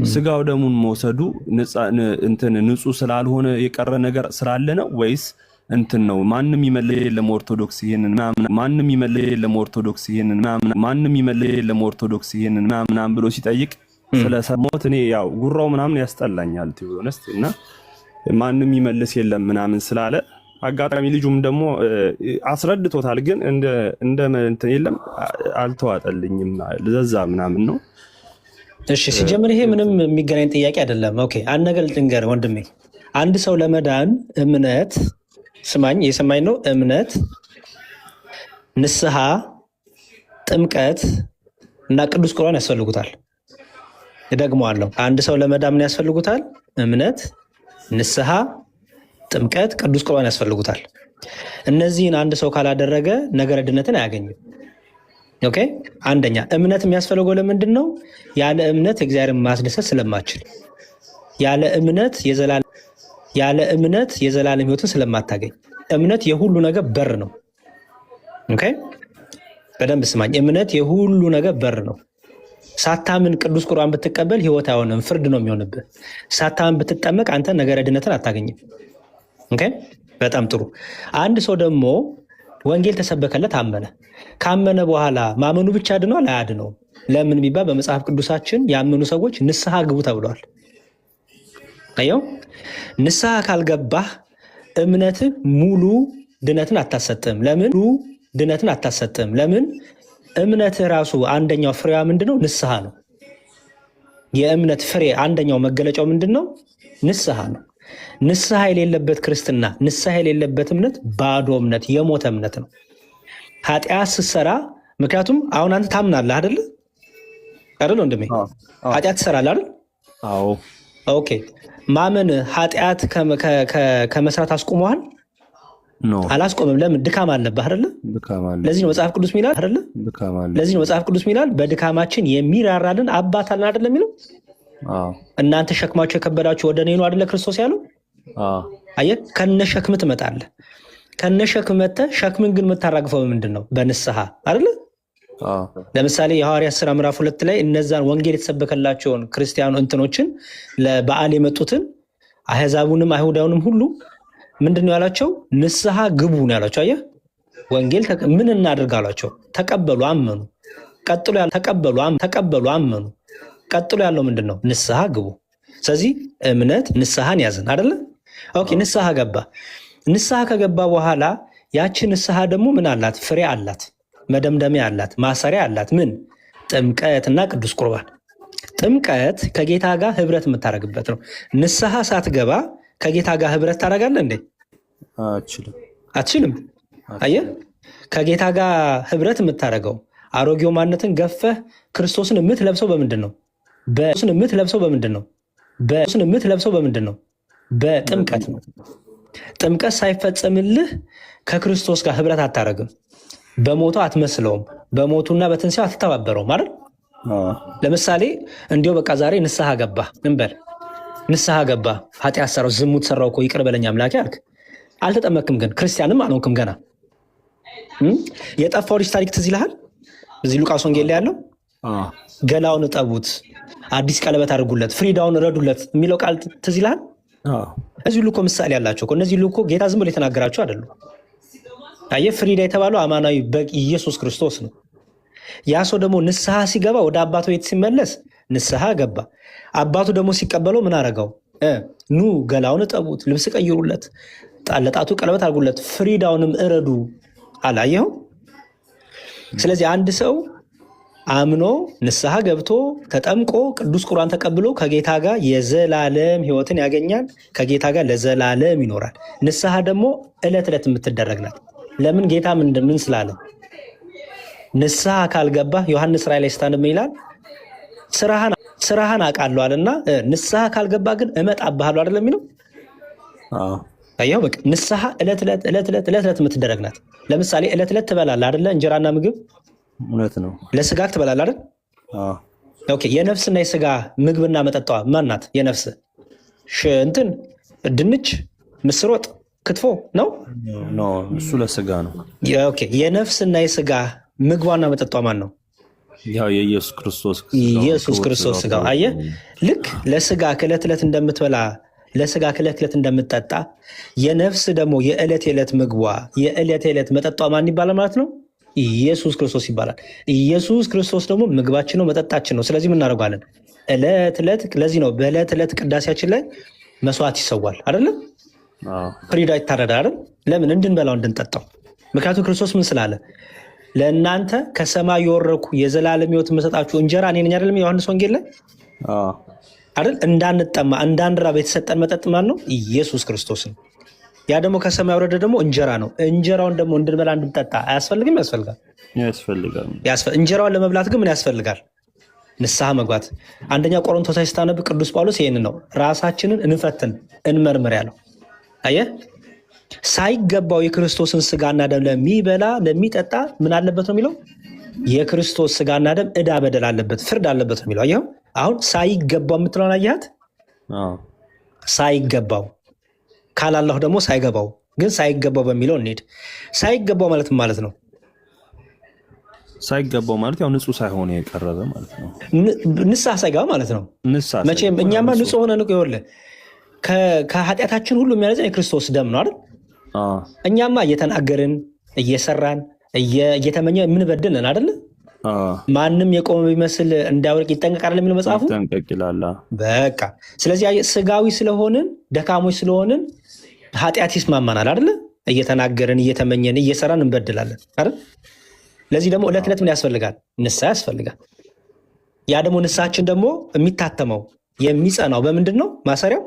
ስጋው ደሙን መውሰዱ ንጹህ ስላልሆነ የቀረ ነገር ስላለ ነው ወይስ እንትን ነው? ማንም ይመልስ የለም ኦርቶዶክስ ይሄንን ምናምን ብሎ ሲጠይቅ ስለሰማሁት እኔ ያው ጉራው ምናምን ያስጠላኛል ቲዮነስት እና ማንም ይመልስ የለም ምናምን ስላለ አጋጣሚ ልጁም ደግሞ አስረድቶታል፣ ግን እንደ እንትን የለም አልተዋጠልኝም ለዛ ምናምን ነው። እሺ ሲጀምር ይሄ ምንም የሚገናኝ ጥያቄ አይደለም። ኦኬ አንድ ነገር ልንገር ወንድሜ፣ አንድ ሰው ለመዳን እምነት ስማኝ፣ የሰማኝ ነው። እምነት፣ ንስሐ፣ ጥምቀት እና ቅዱስ ቁርባን ያስፈልጉታል። እደግመዋለሁ። አንድ ሰው ለመዳን ምን ያስፈልጉታል? እምነት፣ ንስሐ፣ ጥምቀት፣ ቅዱስ ቁርባን ያስፈልጉታል። እነዚህን አንድ ሰው ካላደረገ ነገረ ድነትን አያገኝም። ኦኬ አንደኛ እምነት የሚያስፈልገው ለምንድን ነው? ያለ እምነት እግዚአብሔርን ማስደሰት ስለማችል፣ ያለ እምነት የዘላለም ሕይወትን ስለማታገኝ። እምነት የሁሉ ነገር በር ነው። ኦኬ በደንብ ስማኝ። እምነት የሁሉ ነገር በር ነው። ሳታምን ቅዱስ ቁርባን ብትቀበል ሕይወት አይሆንም፣ ፍርድ ነው የሚሆንብህ። ሳታምን ብትጠመቅ አንተ ነገረ ድነትን አታገኝም። ኦኬ በጣም ጥሩ። አንድ ሰው ደግሞ ወንጌል ተሰበከለት፣ አመነ። ካመነ በኋላ ማመኑ ብቻ ድኗል? አያድነውም። ለምን ቢባል በመጽሐፍ ቅዱሳችን ያመኑ ሰዎች ንስሐ ግቡ ተብለዋል። አየው፣ ንስሐ ካልገባህ እምነትህ ሙሉ ድነትን አታሰጥም። ለምን? እምነትህ ራሱ አንደኛው ፍሬዋ ምንድነው? ንስሐ ነው። የእምነት ፍሬ አንደኛው መገለጫው ምንድነው? ንስሐ ነው። ንስሐ የሌለበት ክርስትና፣ ንስሐ የሌለበት እምነት ባዶ እምነት፣ የሞተ እምነት ነው። ኃጢአት ስትሰራ፣ ምክንያቱም አሁን አንተ ታምናለህ አይደለ? ወንድሜ ኃጢአት ትሰራለህ አይደል? አዎ። ኦኬ ማመን ኃጢአት ከመስራት አስቁመዋል? አላስቆምም። ለምን? ድካም አለብህ አይደለ? ለዚህ ነው መጽሐፍ ቅዱስ ሚላል አይደለ? በድካማችን የሚራራልን አባት አለን አይደለ የሚለው? እናንተ ሸክማችሁ የከበዳችሁ ወደ እኔ ኑ አይደለ ክርስቶስ ያለው? አየህ፣ ከነ ሸክም ትመጣለህ። ከነ ሸክም መጥተህ ሸክምን ግን የምታራግፈው ምንድን ነው? በንስሐ አይደለ? ለምሳሌ የሐዋርያት ሥራ ምዕራፍ 2 ላይ እነዛን ወንጌል የተሰበከላቸውን ክርስቲያኑ እንትኖችን ለበዓል የመጡትን አሕዛቡንም አይሁዳውንም ሁሉ ምንድን ነው ያላቸው? ንስሐ ግቡ ነው ያላቸው። አየህ፣ ወንጌል ምን እናድርግ አሏቸው? ተቀበሉ፣ አመኑ። ተቀበሉ፣ አመኑ። ቀጥሎ ያለው ምንድን ነው? ንስሐ ግቡ። ስለዚህ እምነት ንስሐን ያዝን አይደለ? ኦኬ ንስሐ ገባ። ንስሐ ከገባ በኋላ ያቺ ንስሐ ደግሞ ምን አላት? ፍሬ አላት፣ መደምደሚያ አላት፣ ማሰሪያ አላት። ምን? ጥምቀትና ቅዱስ ቁርባን። ጥምቀት ከጌታ ጋር ህብረት የምታደርግበት ነው። ንስሐ ሳትገባ ከጌታ ጋር ህብረት ታደርጋለህ እንዴ? አትችልም። አየህ፣ ከጌታ ጋር ህብረት የምታደርገው አሮጌው ማንነትን ገፈህ ክርስቶስን የምትለብሰው በምንድን ነው? በጥምቀት ነው። ጥምቀት ሳይፈጸምልህ ከክርስቶስ ጋር ህብረት አታደርግም። በሞቱ አትመስለውም። በሞቱና በትንሣኤው አትተባበረውም አይደል? ለምሳሌ እንዲያው በቃ ዛሬ ንስሐ ገባ እንበል። ንስሐ ገባ፣ ኃጢአት ሰራው፣ ዝሙት ሰራው እኮ ይቅር በለኝ አምላኬ አልክ። አልተጠመክም፣ ግን ክርስቲያንም አልሆንክም ገና። የጠፋው ልጅ ታሪክ ትዝ ይልሃል? እዚህ ሉቃስ ወንጌል ላይ ያለው ገላውን እጠቡት፣ አዲስ ቀለበት አድርጉለት፣ ፍሪዳውን ረዱለት የሚለው ቃል ትዝ ይልሃል? እዚህ ሁሉ እኮ ምሳሌ ያላቸው እኮ እነዚህ ሁሉ እኮ ጌታ ዝም ብሎ የተናገራቸው አይደሉም። አየህ፣ ፍሪዳ የተባለው አማናዊ በግ ኢየሱስ ክርስቶስ ነው። ያ ሰው ደግሞ ንስሐ ሲገባ ወደ አባቱ ቤት ሲመለስ ንስሐ ገባ። አባቱ ደግሞ ሲቀበለው ምን አረገው? ኑ ገላውን እጠቡት፣ ልብስ ቀይሩለት፣ ለጣቱ ቀለበት አድርጉለት፣ ፍሪዳውንም እረዱ አላየኸው? ስለዚህ አንድ ሰው አምኖ ንስሐ ገብቶ ተጠምቆ ቅዱስ ቁርባን ተቀብሎ ከጌታ ጋር የዘላለም ሕይወትን ያገኛል። ከጌታ ጋር ለዘላለም ይኖራል። ንስሐ ደግሞ ዕለት ዕለት የምትደረግ ናት። ለምን? ጌታ ምን ስላለ? ንስሐ ካልገባህ ዮሐንስ ራእይ ላይ ስታነብ ይላል ስራህን አውቃለሁ አለና ንስሐ ካልገባ ግን እመጣብሃለሁ አይደለም የሚለው? አየኸው? በቃ ንስሐ ዕለት ዕለት የምትደረግ ናት። ለምሳሌ ዕለት ዕለት ትበላለህ አይደለ? እንጀራና ምግብ እውነት ነው። ለስጋክ ትበላለህ አይደል? ኦኬ የነፍስና የስጋ ምግብና መጠጧ ማን ናት? የነፍስ እንትን ድንች፣ ምስር ወጥ፣ ክትፎ ነው? እሱ ለስጋ ነው። ኦኬ የነፍስና የስጋ ምግቧና መጠጧ ማን ነው? ያው የኢየሱስ ክርስቶስ ኢየሱስ ክርስቶስ ስጋው። አየህ ልክ ለስጋ ከዕለት ዕለት እንደምትበላ ለስጋ ከዕለት ዕለት እንደምትጠጣ የነፍስ ደግሞ የዕለት የዕለት ምግቧ የዕለት የዕለት መጠጧ ማን ይባላል ማለት ነው? ኢየሱስ ክርስቶስ ይባላል። ኢየሱስ ክርስቶስ ደግሞ ምግባችን ነው፣ መጠጣችን ነው። ስለዚህ ምን እናደርጋለን? ዕለት ዕለት ለዚህ ነው በዕለት ዕለት ቅዳሴያችን ላይ መስዋዕት ይሰዋል አይደለም? ፍሪዳ ይታረዳል አይደል? ለምን? እንድንበላው እንድንጠጣው። ምክንያቱም ክርስቶስ ምን ስላለ? ለእናንተ ከሰማይ የወረድኩ የዘላለም ሕይወት የምሰጣችሁ እንጀራ እኔ ነኝ አይደለም? ዮሐንስ ወንጌል ላይ አይደል? እንዳንጠማ እንዳንራብ የተሰጠን መጠጥ ማን ነው? ኢየሱስ ክርስቶስ ነው። ያ ደግሞ ከሰማይ ያወረደ ደግሞ እንጀራ ነው። እንጀራውን ደግሞ እንድንበላ እንድንጠጣ አያስፈልግም? ያስፈልጋል። እንጀራውን ለመብላት ግን ምን ያስፈልጋል? ንስሐ መግባት። አንደኛ ቆሮንቶስ ላይ ስታነብ ቅዱስ ጳውሎስ ይህን ነው ራሳችንን እንፈትን እንመርምር ያለው። አየህ ሳይገባው የክርስቶስን ስጋና ደም ለሚበላ ለሚጠጣ ምን አለበት ነው የሚለው? የክርስቶስ ስጋና ደም ዕዳ በደል አለበት፣ ፍርድ አለበት ነው የሚለው። አየኸው አሁን ሳይገባው የምትለውን አየሃት? ሳይገባው ካላለሁ ደግሞ ሳይገባው፣ ግን ሳይገባው በሚለው እንሂድ። ሳይገባው ማለት ማለት ነው? ሳይገባው ማለት ያው ንጹህ ሳይሆን የቀረበ ማለት ነው። ንስሐ ሳይገባ ማለት ነው። መቼም እኛማ ንጹህ ሆነ ንቁ ይኸውልህ ከኃጢአታችን ሁሉ የሚያነጻን የክርስቶስ ደም ነው አይደል? እኛማ እየተናገርን እየሰራን እየተመኘ የምንበድል ነን አይደለ? ማንም የቆመ ቢመስል እንዳይወድቅ ይጠንቀቃል የሚለው መጽሐፉ። በቃ ስለዚህ ስጋዊ ስለሆንን ደካሞች ስለሆንን ኃጢአት ይስማማናል አይደለ? እየተናገርን እየተመኘን እየሰራን እንበድላለን አይደል? ለዚህ ደግሞ ዕለት ዕለት ምን ያስፈልጋል? ንስሐ ያስፈልጋል። ያ ደግሞ ንስሐችን ደግሞ የሚታተመው የሚጸናው በምንድን ነው? ማሰሪያው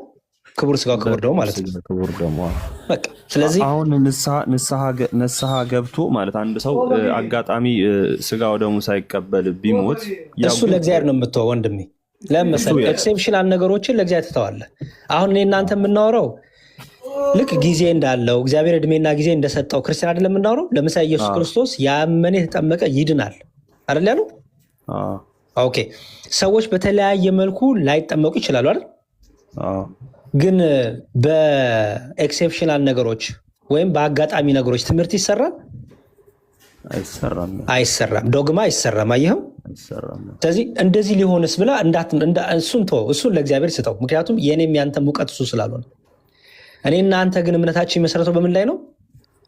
ክቡር ስጋው ክቡር ደሙ ማለት ነው። ስለዚህ አሁን ንስሐ ገብቶ ማለት አንድ ሰው አጋጣሚ ስጋው ደሙ ሳይቀበል ቢሞት እሱ ለእግዚአብሔር ነው የምትተወው ወንድሜ። ለምሳሌ ኤክሴፕሽናል ነገሮችን ለእግዚአብሔር ትተዋለህ። አሁን እኔ እናንተ የምናወራው ልክ ጊዜ እንዳለው እግዚአብሔር እድሜና ጊዜ እንደሰጠው ክርስቲያን አይደለም የምናወራው። ለምሳሌ ኢየሱስ ክርስቶስ ያመነ የተጠመቀ ይድናል አይደል ያለው? ኦኬ ሰዎች በተለያየ መልኩ ላይጠመቁ ይችላሉ አይደል? ግን በኤክሴፕሽናል ነገሮች ወይም በአጋጣሚ ነገሮች ትምህርት ይሰራል? አይሰራም። ዶግማ አይሰራም። አየኸው? ስለዚህ እንደዚህ ሊሆንስ ብላ እሱን ተወው፣ እሱን ለእግዚአብሔር ስጠው። ምክንያቱም የኔም ያንተም እውቀት እሱ ስላልሆነ። እኔ እናንተ ግን እምነታችን የመሰረተው በምን ላይ ነው?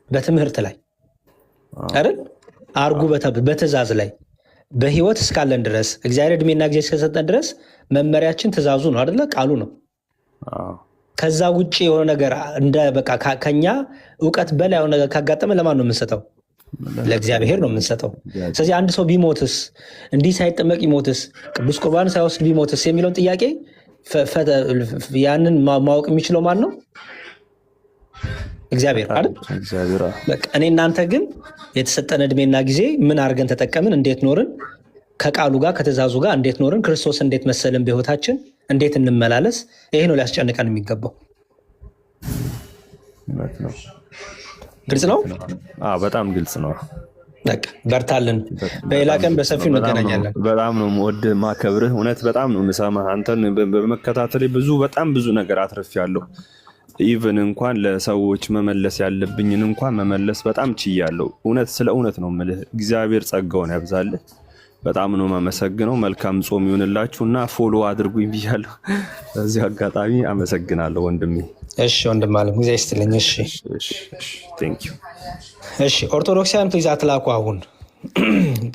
በትምህርት ላይ አይደል? አርጉ በትእዛዝ ላይ በህይወት እስካለን ድረስ እግዚአብሔር እድሜና ጊዜ እስከሰጠን ድረስ መመሪያችን ትእዛዙ ነው አይደለ? ቃሉ ነው። ከዛ ውጭ የሆነ ነገር እንደ በቃ ከኛ እውቀት በላይ የሆነ ነገር ካጋጠመ ለማን ነው የምንሰጠው? ለእግዚአብሔር ነው የምንሰጠው። ስለዚህ አንድ ሰው ቢሞትስ፣ እንዲህ ሳይጠመቅ ቢሞትስ፣ ቅዱስ ቁርባን ሳይወስድ ቢሞትስ የሚለውን ጥያቄ ያንን ማወቅ የሚችለው ማን ነው? እግዚአብሔር አይደል? በቃ እኔ እናንተ ግን የተሰጠን እድሜና ጊዜ ምን አድርገን ተጠቀምን? እንዴት ኖርን? ከቃሉ ጋር ከትእዛዙ ጋር እንዴት ኖርን? ክርስቶስ እንዴት መሰልን? በህይወታችን እንዴት እንመላለስ? ይሄ ነው ሊያስጨንቀን የሚገባው። ግልጽ ነው? በጣም ግልጽ ነው። በርታልን። በሌላ ቀን በሰፊው እንገናኛለን። በጣም ነው የምወድህ ማከብርህ። እውነት በጣም ነው የምሰማህ። አንተን በመከታተል በጣም ብዙ ነገር አትርፌያለሁ። ኢቨን እንኳን ለሰዎች መመለስ ያለብኝን እንኳን መመለስ በጣም ችያለሁ። እውነት ስለ እውነት ነው የምልህ። እግዚአብሔር ጸጋውን ያብዛልህ። በጣም ነው የማመሰግነው። መልካም ጾም ይሁንላችሁ እና ፎሎ አድርጉኝ ብያለሁ። በዚህ አጋጣሚ አመሰግናለሁ ወንድሜ። እሺ ወንድም አለም ጊዜ ይስጥልኝ። እሺ ቴንክ ዩ። እሺ ኦርቶዶክሳውያን ፕሊዝ አትላኩ። አሁን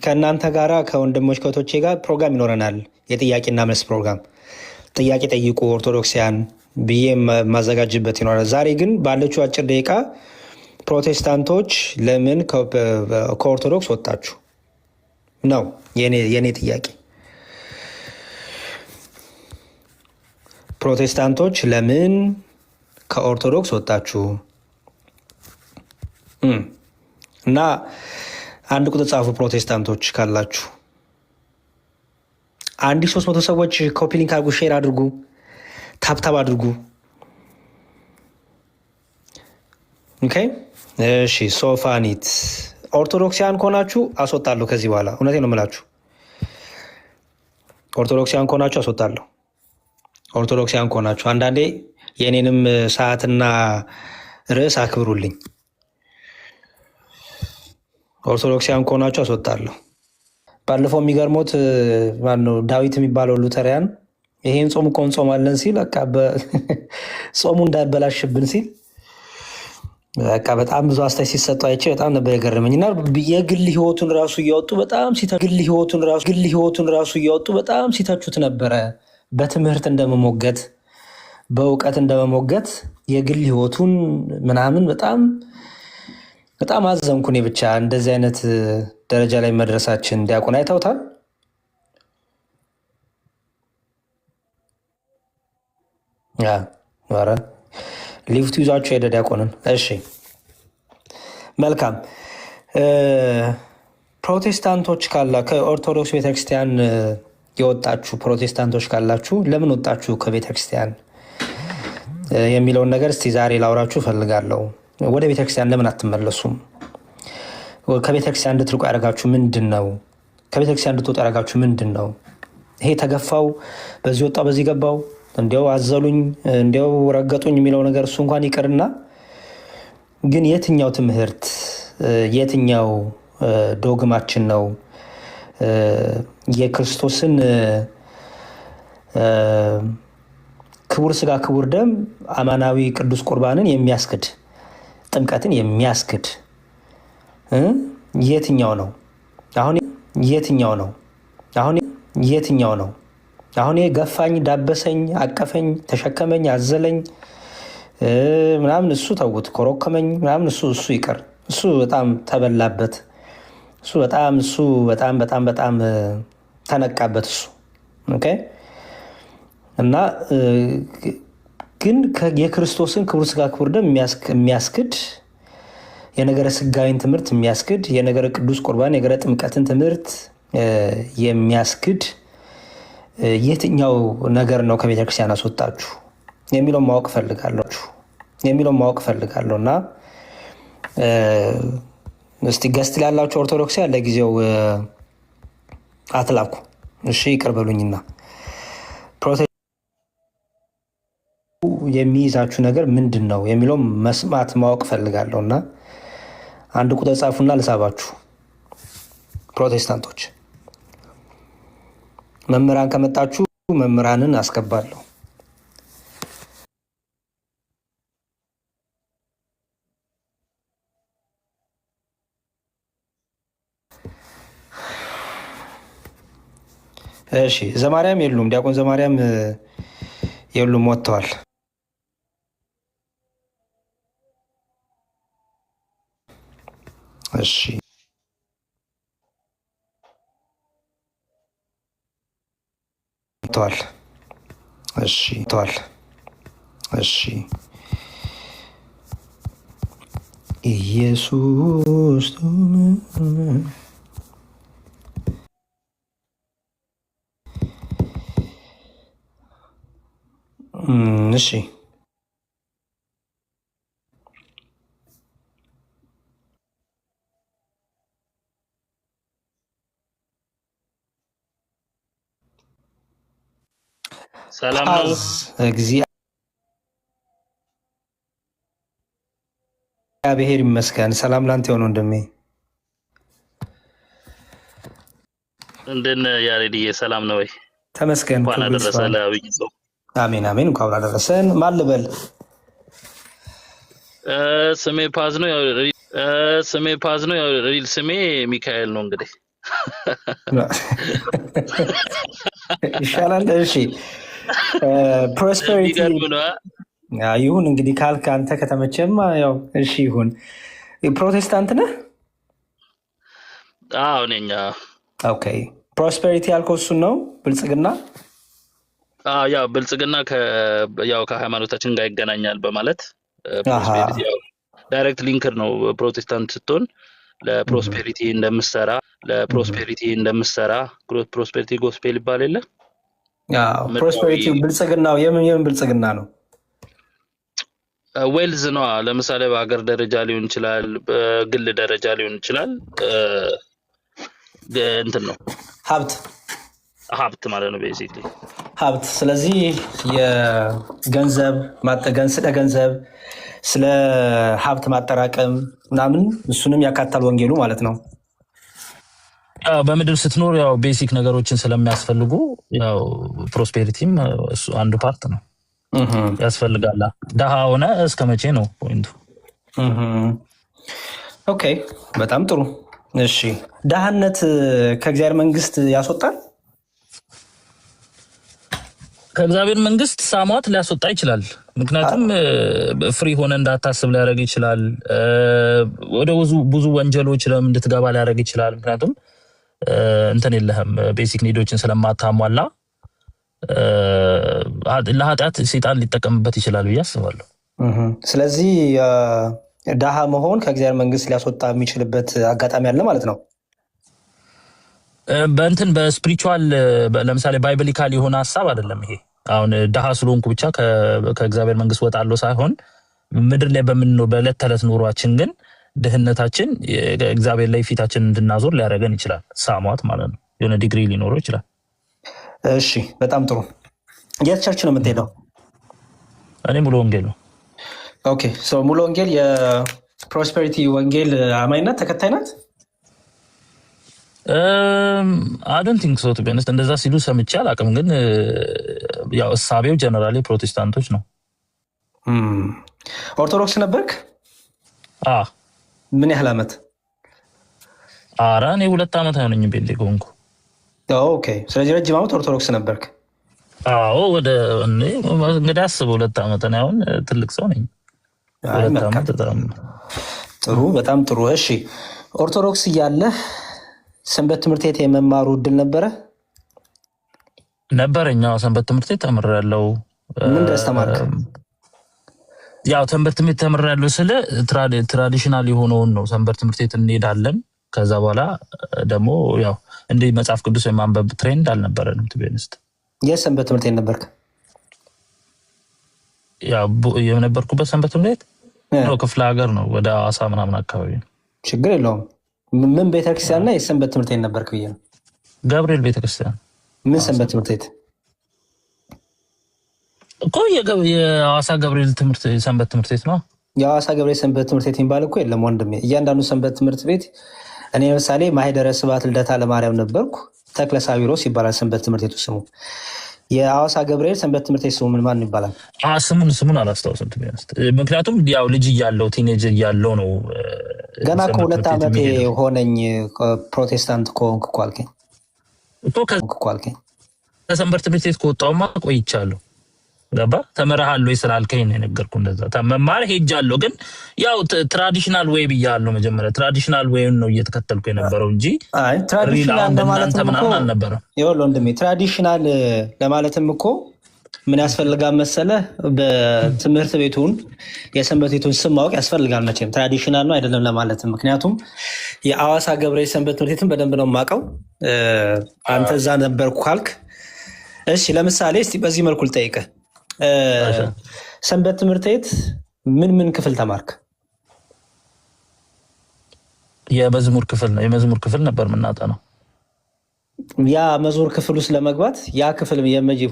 ከእናንተ ጋራ ከወንድሞች ከቶቼ ጋር ፕሮግራም ይኖረናል፣ የጥያቄና መልስ ፕሮግራም። ጥያቄ ጠይቁ ኦርቶዶክሳውያን ብዬ ማዘጋጅበት ይኖራል። ዛሬ ግን ባለችው አጭር ደቂቃ ፕሮቴስታንቶች ለምን ከኦርቶዶክስ ወጣችሁ ነው የኔ ጥያቄ። ፕሮቴስታንቶች ለምን ከኦርቶዶክስ ወጣችሁ? እና አንድ ቁጥር ጻፉ ፕሮቴስታንቶች ካላችሁ። 1300 ሰዎች ኮፒ ሊንክ አድርጉ፣ ሼር አድርጉ፣ ታብታብ አድርጉ። ኦኬ እሺ። ሶፋኒት ኦርቶዶክሲያን ከሆናችሁ አስወጣለሁ ከዚህ በኋላ። እውነቴን ነው የምላችሁ። ኦርቶዶክሳውያን ከሆናችሁ አስወጣለሁ። ኦርቶዶክሳውያን ከሆናችሁ አንዳንዴ የእኔንም ሰዓትና ርዕስ አክብሩልኝ። ኦርቶዶክሳውያን ከሆናችሁ አስወጣለሁ። ባለፈው የሚገርሞት ማነው ዳዊት የሚባለው ሉተሪያን ይሄን ጾም እኮ እንጾማለን ሲል በቃ ጾሙ እንዳይበላሽብን ሲል በቃ በጣም ብዙ አስተያየት ሲሰጡ አይቼ በጣም ነበር የገረመኝ። እና የግል ህይወቱን ራሱ እያወጡ በጣም ሲተቹት ነበረ። በትምህርት እንደመሞገት በእውቀት እንደመሞገት የግል ህይወቱን ምናምን በጣም አዘንኩ። እኔ ብቻ እንደዚህ አይነት ደረጃ ላይ መድረሳችን ዲያቆን አይተውታል። ኧረ ሊፍቱ ይዟቸው ሄደ ዲያቆንን። እሺ መልካም። ፕሮቴስታንቶች ከኦርቶዶክስ ቤተክርስቲያን የወጣችሁ ፕሮቴስታንቶች ካላችሁ ለምን ወጣችሁ ከቤተክርስቲያን የሚለውን ነገር እስቲ ዛሬ ላውራችሁ እፈልጋለሁ። ወደ ቤተክርስቲያን ለምን አትመለሱም? ከቤተክርስቲያን እንድትርቁ ያደረጋችሁ ምንድን ነው? ከቤተክርስቲያን እንድትወጡ ያደረጋችሁ ምንድን ነው? ይሄ ተገፋው፣ በዚህ ወጣው፣ በዚህ ገባው፣ እንዲያው አዘሉኝ፣ እንዲያው ረገጡኝ የሚለው ነገር እሱ እንኳን ይቅርና ግን የትኛው ትምህርት የትኛው ዶግማችን ነው የክርስቶስን ክቡር ስጋ ክቡር ደም አማናዊ ቅዱስ ቁርባንን የሚያስክድ ጥምቀትን የሚያስክድ የትኛው ነው? አሁን የትኛው ነው? አሁን ገፋኝ፣ ዳበሰኝ፣ አቀፈኝ፣ ተሸከመኝ፣ አዘለኝ ምናምን እሱ ተውት፣ ኮረከመኝ ምናምን እሱ ይቅር። እሱ በጣም ተበላበት። እሱ በጣም ተነቃበት እሱ። ኦኬ። እና ግን የክርስቶስን ክቡር ስጋ ክቡር ደም የሚያስክድ የነገረ ስጋዊን ትምህርት የሚያስክድ የነገረ ቅዱስ ቁርባን የነገረ ጥምቀትን ትምህርት የሚያስክድ የትኛው ነገር ነው ከቤተክርስቲያን አስወጣችሁ የሚለውን ማወቅ ፈልጋለሁ። እና እስቲ ገስት ላላችሁ ኦርቶዶክስ ያለ ጊዜው አትላኩ፣ እሺ ይቅር በሉኝና የሚይዛችሁ ነገር ምንድን ነው የሚለው መስማት ማወቅ ፈልጋለሁ። እና አንድ ቁጥር ጻፉና ልሳባችሁ። ፕሮቴስታንቶች መምህራን ከመጣችሁ መምህራንን አስገባለሁ። እሺ ዘማርያም የሉም፣ ዲያቆን ዘማርያም የሉም፣ ወጥተዋል። እሺ ወጥተዋል። እሺ ኢየሱስ እሺ ሰላም ነው። እግዚአብሔር ይመስገን። ሰላም ላንተ ይሁን ወንድሜ። እንደነ ያሬድዬ ሰላም ነው ወይ? ተመስገን። እንኳን አደረሰ ለአብይ ጾም። አሜን አሜን። እንኳን አደረሰን። ማን ልበል? ስሜ ፓዝ ነው። ሪል ስሜ ሚካኤል ነው። እንግዲህ ይሻላል። እሺ ፕሮስፐሪቲ ይሁን እንግዲህ ካልክ አንተ ከተመቸማ ያው እሺ ይሁን። ፕሮቴስታንት ነህ? አዎ ነኝ። ኦኬ። ፕሮስፐሪቲ ያልከው እሱን ነው? ብልጽግና? ያው ብልጽግና ከሃይማኖታችን ጋር ይገናኛል በማለት ፕሮስፔሪቲ ያው ዳይሬክት ሊንክር ነው። ፕሮቴስታንት ስትሆን ለፕሮስፔሪቲ እንደምትሰራ ፕሮስፔሪቲ ጎስፔል ይባል የለ? ፕሮስፔሪቲ ብልጽግናው የምን ብልጽግና ነው? ዌልዝ ነው። ለምሳሌ በሀገር ደረጃ ሊሆን ይችላል፣ በግል ደረጃ ሊሆን ይችላል። እንትን ነው ሀብት። ሀብት ማለት ነው ቤዚክሊ ሀብት። ስለዚህ የገንዘብ ማጠገን ስለ ገንዘብ ስለ ሀብት ማጠራቀም ምናምን እሱንም ያካታል ወንጌሉ ማለት ነው። በምድር ስትኖር ያው ቤሲክ ነገሮችን ስለሚያስፈልጉ ያው ፕሮስፔሪቲም እሱ አንዱ ፓርት ነው ያስፈልጋል። ደሃ ሆነ እስከ መቼ ነው ፖይንቱ? ኦኬ በጣም ጥሩ። እሺ ደሃነት ከእግዚአብሔር መንግስት ያስወጣል? ከእግዚአብሔር መንግስት ሳሟት ሊያስወጣ ይችላል። ምክንያቱም ፍሪ ሆነ እንዳታስብ ሊያደርግ ይችላል። ወደ ብዙ ወንጀሎች እንድትገባ ሊያደርግ ይችላል። ምክንያቱም እንትን የለህም ቤሲክ ኒዶችን ስለማታሟላ ለኃጢአት ሴጣን ሊጠቀምበት ይችላል ብዬ አስባለሁ። ስለዚህ ደሃ መሆን ከእግዚአብሔር መንግስት ሊያስወጣ የሚችልበት አጋጣሚ አለ ማለት ነው። በእንትን በስፒሪቹዋል ለምሳሌ ባይብሊካል የሆነ ሀሳብ አይደለም ይሄ። አሁን ደሃ ስለሆንኩ ብቻ ከእግዚአብሔር መንግስት ወጣለሁ ሳይሆን ምድር ላይ በምንኖር በዕለት ተዕለት ኑሯችን ግን ድህነታችን እግዚአብሔር ላይ ፊታችን እንድናዞር ሊያደርገን ይችላል። ሳሟት ማለት ነው። የሆነ ዲግሪ ሊኖረው ይችላል። እሺ በጣም ጥሩ። የት ቸርች ነው የምትሄደው? እኔ ሙሉ ወንጌል ነው። ኦኬ ሙሉ ወንጌል የፕሮስፔሪቲ ወንጌል አማኝነት ተከታይ ናት? አይ ዶንት ቲንክ ሶ ቱ ቢ ኦነስት እንደዛ ሲሉ ሰምቼ አላውቅም። ግን ያው እሳቤው ጀነራሊ ፕሮቴስታንቶች ነው። ኦርቶዶክስ ነበርክ? ምን ያህል ዓመት? ኧረ እኔ 2 ዓመት አይሆነኝም ጴንጤ ከሆንኩ። ኦኬ ስለዚህ ረጅም ዓመት ኦርቶዶክስ ነበርክ? አዎ እንግዲህ አስበው 2 ዓመት ነው። አሁን ትልቅ ሰው ነኝ። 2 ዓመት ጥሩ፣ በጣም ጥሩ። እሺ ኦርቶዶክስ እያለህ ሰንበት ትምህርት ቤት የመማሩ እድል ነበረ? ነበረኝ። ሰንበት ትምህርት ቤት ተምሬያለሁ። ምን ድረስ ተማርክ? ያው ሰንበት ትምህርት ተምሬያለሁ ስለ ትራዲሽናል የሆነውን ነው። ሰንበት ትምህርት ቤት እንሄዳለን። ከዛ በኋላ ደግሞ ያው እንደ መጽሐፍ ቅዱስ የማንበብ ትሬንድ አልነበረንም። ትቤንስት የሰንበት ትምህርት ቤት ነበርክ? ያው የነበርኩበት ሰንበት ትምህርት ቤት ነው ክፍለ ሀገር ነው፣ ወደ ሐዋሳ ምናምን አካባቢ ነው። ችግር የለውም። ምን ቤተክርስቲያንና የሰንበት ትምህርት ቤት ነበርክ ብዬ ነው። ገብርኤል ቤተክርስቲያን። ምን ሰንበት ትምህርት ቤት እኮ የሐዋሳ ገብርኤል ሰንበት ትምህርት ቤት ነው። የሐዋሳ ገብርኤል ሰንበት ትምህርት ቤት የሚባል እኮ የለም ወንድሜ። እያንዳንዱ ሰንበት ትምህርት ቤት እኔ ለምሳሌ ማህደረ ስብሐት ልደታ ለማርያም ነበርኩ። ተክለ ሳዊሮስ ይባላል ሰንበት ትምህርት ቤቱ ስሙ። የሐዋሳ ገብርኤል ሰንበት ትምህርት ቤት ስሙ ማን ይባላል? ስሙን አላስታውስም። ምክንያቱም ያው ልጅ እያለው ቲኔጅ እያለው ነው። ገና እኮ 2 ዓመት ሆነኝ ፕሮቴስታንት ከሆንኩ እኮ አልከኝ። ከሰንበት ትምህርት ቤት ከወጣሁማ ቆይቻለሁ። ገባ ተመረሃል ወይ ስላልከኝ ነው የነገርኩህ። እንደዛ መማር ሄጃለሁ። ግን ያው ትራዲሽናል ዌይ ብያለሁ። መጀመሪያ ትራዲሽናል ዌይን ነው እየተከተልኩ የነበረው እንጂ ትራዲሽናል ለማለትም እኮ አልነበረም። ይኸውልህ ወንድሜ ትራዲሽናል ለማለትም እኮ ምን ያስፈልጋል መሰለህ? በትምህርት ቤቱን የሰንበት ቤቱን ስም ማወቅ ያስፈልጋል። መቼም ትራዲሽናል ነው አይደለም ለማለትም። ምክንያቱም የሐዋሳ ገብርኤል ሰንበት ትምህርት ቤትን በደንብ ነው የማውቀው። አንተ እዛ ነበርኩ ካልክ እሺ፣ ለምሳሌ እስቲ በዚህ መልኩ ልጠይቅህ። ሰንበት ትምህርት ቤት ምን ክፍል ተማርክ? የመዝሙር ክፍል ነበር የምናጠናው። ያ መዝሙር ክፍል ውስጥ ለመግባት ያ ክፍል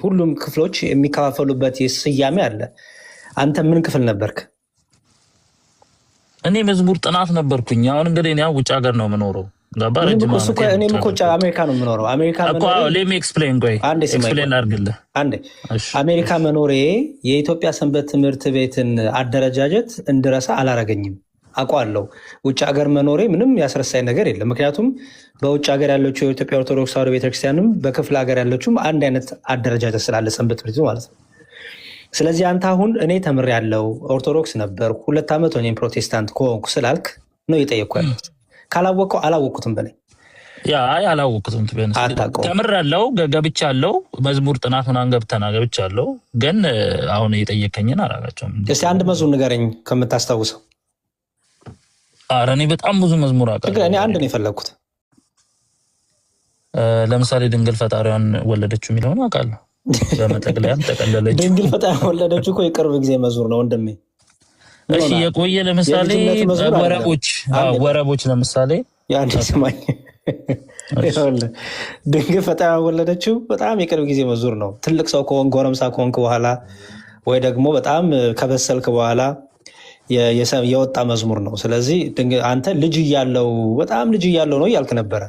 ሁሉም ክፍሎች የሚከፋፈሉበት ስያሜ አለ። አንተ ምን ክፍል ነበርክ? እኔ መዝሙር ጥናት ነበርኩኝ። አሁን እንግዲህ እኔ ውጭ ሀገር ነው የምኖረው። እኔም እኮ አሜሪካ ነው የምኖረው። አሜሪካ መኖሬ የኢትዮጵያ ሰንበት ትምህርት ቤትን አደረጃጀት እንድረሳ አላረገኝም። አውቀዋለሁ። ውጭ ሀገር መኖሬ ምንም ያስረሳኝ ነገር የለም። ምክንያቱም በውጭ ሀገር ያለችው የኢትዮጵያ ኦርቶዶክስ ተዋሕዶ ቤተክርስቲያንም በክፍለ ሀገር ያለችውም አንድ አይነት አደረጃጀት ስላለ ሰንበት ትምህርት ቤቱ ማለት ነው። ስለዚህ አንተ አሁን እኔ ተምሬያለሁ ኦርቶዶክስ ነበርኩ 2 ዓመት እኔም ፕሮቴስታንት ከሆንኩ ስላልክ ነው የጠየቅኩ ያለሁት። ካላወቀው አላወቅኩትም በላይ አላወቅኩትም። ተምሬያለሁ፣ ገብቻለሁ። መዝሙር ጥናት ምናምን ገብቻለሁ። ግን አሁን የጠየቀኝን አላውቃቸውም። እስኪ አንድ መዝሙር ንገረኝ ከምታስታውሰው። ኧረ እኔ በጣም ብዙ መዝሙር አውቃለሁ። እኔ አንድ ነው የፈለግኩት። ለምሳሌ ድንግል ፈጣሪዋን ወለደችው የሚለውን አውቃለሁ። በመጠቅለያም ተቀለለች። ድንግል ፈጣሪዋን ወለደችው እኮ የቅርብ ጊዜ መዝሙር ነው ወንድሜ። እሺ የቆየ ለምሳሌ ወረቦች ለምሳሌ ስማኝ ድንግል ፈጣን ወለደችው በጣም የቅርብ ጊዜ መዝሙር ነው። ትልቅ ሰው ከሆንክ ጎረምሳ ከሆንክ በኋላ ወይ ደግሞ በጣም ከበሰልክ በኋላ የወጣ መዝሙር ነው። ስለዚህ አንተ ልጅ እያለው በጣም ልጅ እያለው ነው እያልክ ነበረ።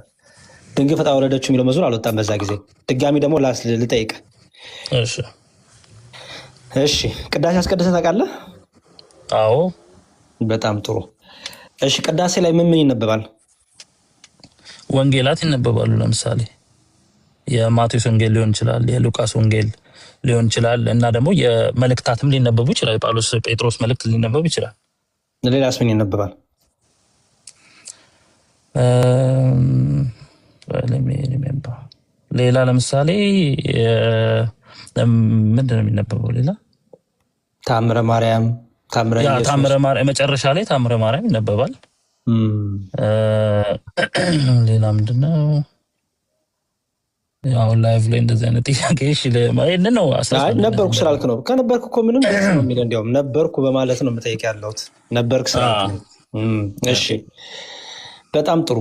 ድንግል ፈጣን ወለደችው የሚለው መዝሙር አልወጣም በዛ ጊዜ። ድጋሚ ደግሞ ልጠይቅ። እሺ ቅዳሴ አስቀድሰህ ታውቃለህ? አዎ። በጣም ጥሩ። እሺ ቅዳሴ ላይ ምን ይነበባል? ወንጌላት ይነበባሉ። ለምሳሌ የማቴዎስ ወንጌል ሊሆን ይችላል፣ የሉቃስ ወንጌል ሊሆን ይችላል እና ደግሞ የመልእክታትም ሊነበቡ ይችላል። ጳውሎስ ጴጥሮስ መልእክት ሊነበብ ይችላል። ሌላስ ምን ይነበባል? ሌላ ለምሳሌ ምንድን ነው የሚነበበው? ሌላ ታምረ ማርያም፣ ታምረ ማርያም መጨረሻ ላይ ታምረ ማርያም ይነበባል። ሌላ ምንድነው? አሁን ላይቭ ላይ እንደዚህ አይነት ጥያቄ ነው። ነበርኩ ስላልክ ነው። ከነበርክ እኮ ምንም ደስ ነው የሚለው። እንዲያውም ነበርኩ በማለት ነው የምጠይቅ ያለሁት። ነበርክ ስላልክ ነው። እሺ በጣም ጥሩ።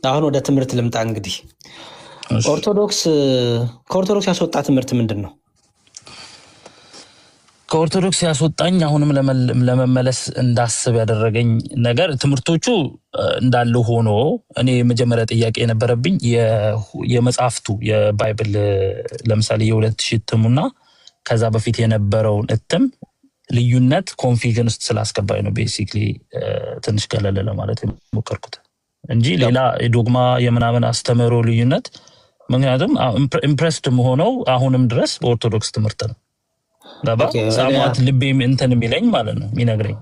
አሁን ወደ ትምህርት ልምጣ። እንግዲህ ከኦርቶዶክስ ያስወጣ ትምህርት ምንድን ነው? ከኦርቶዶክስ ያስወጣኝ አሁንም ለመመለስ እንዳስብ ያደረገኝ ነገር ትምህርቶቹ እንዳሉ ሆኖ እኔ የመጀመሪያ ጥያቄ የነበረብኝ የመጽሐፍቱ የባይብል ለምሳሌ የ2000 እትሙና ከዛ በፊት የነበረውን እትም ልዩነት ኮንፊዥን ውስጥ ስላስገባኝ ነው ቤሲክሊ ትንሽ ገለለ ለማለት የሞከርኩት እንጂ ሌላ የዶግማ የምናምን አስተምህሮ ልዩነት። ምክንያቱም ኢምፕሬስድ መሆነው አሁንም ድረስ በኦርቶዶክስ ትምህርት ነው። ሳማት ልቤም እንትን የሚለኝ ማለት ነው የሚነግረኝ።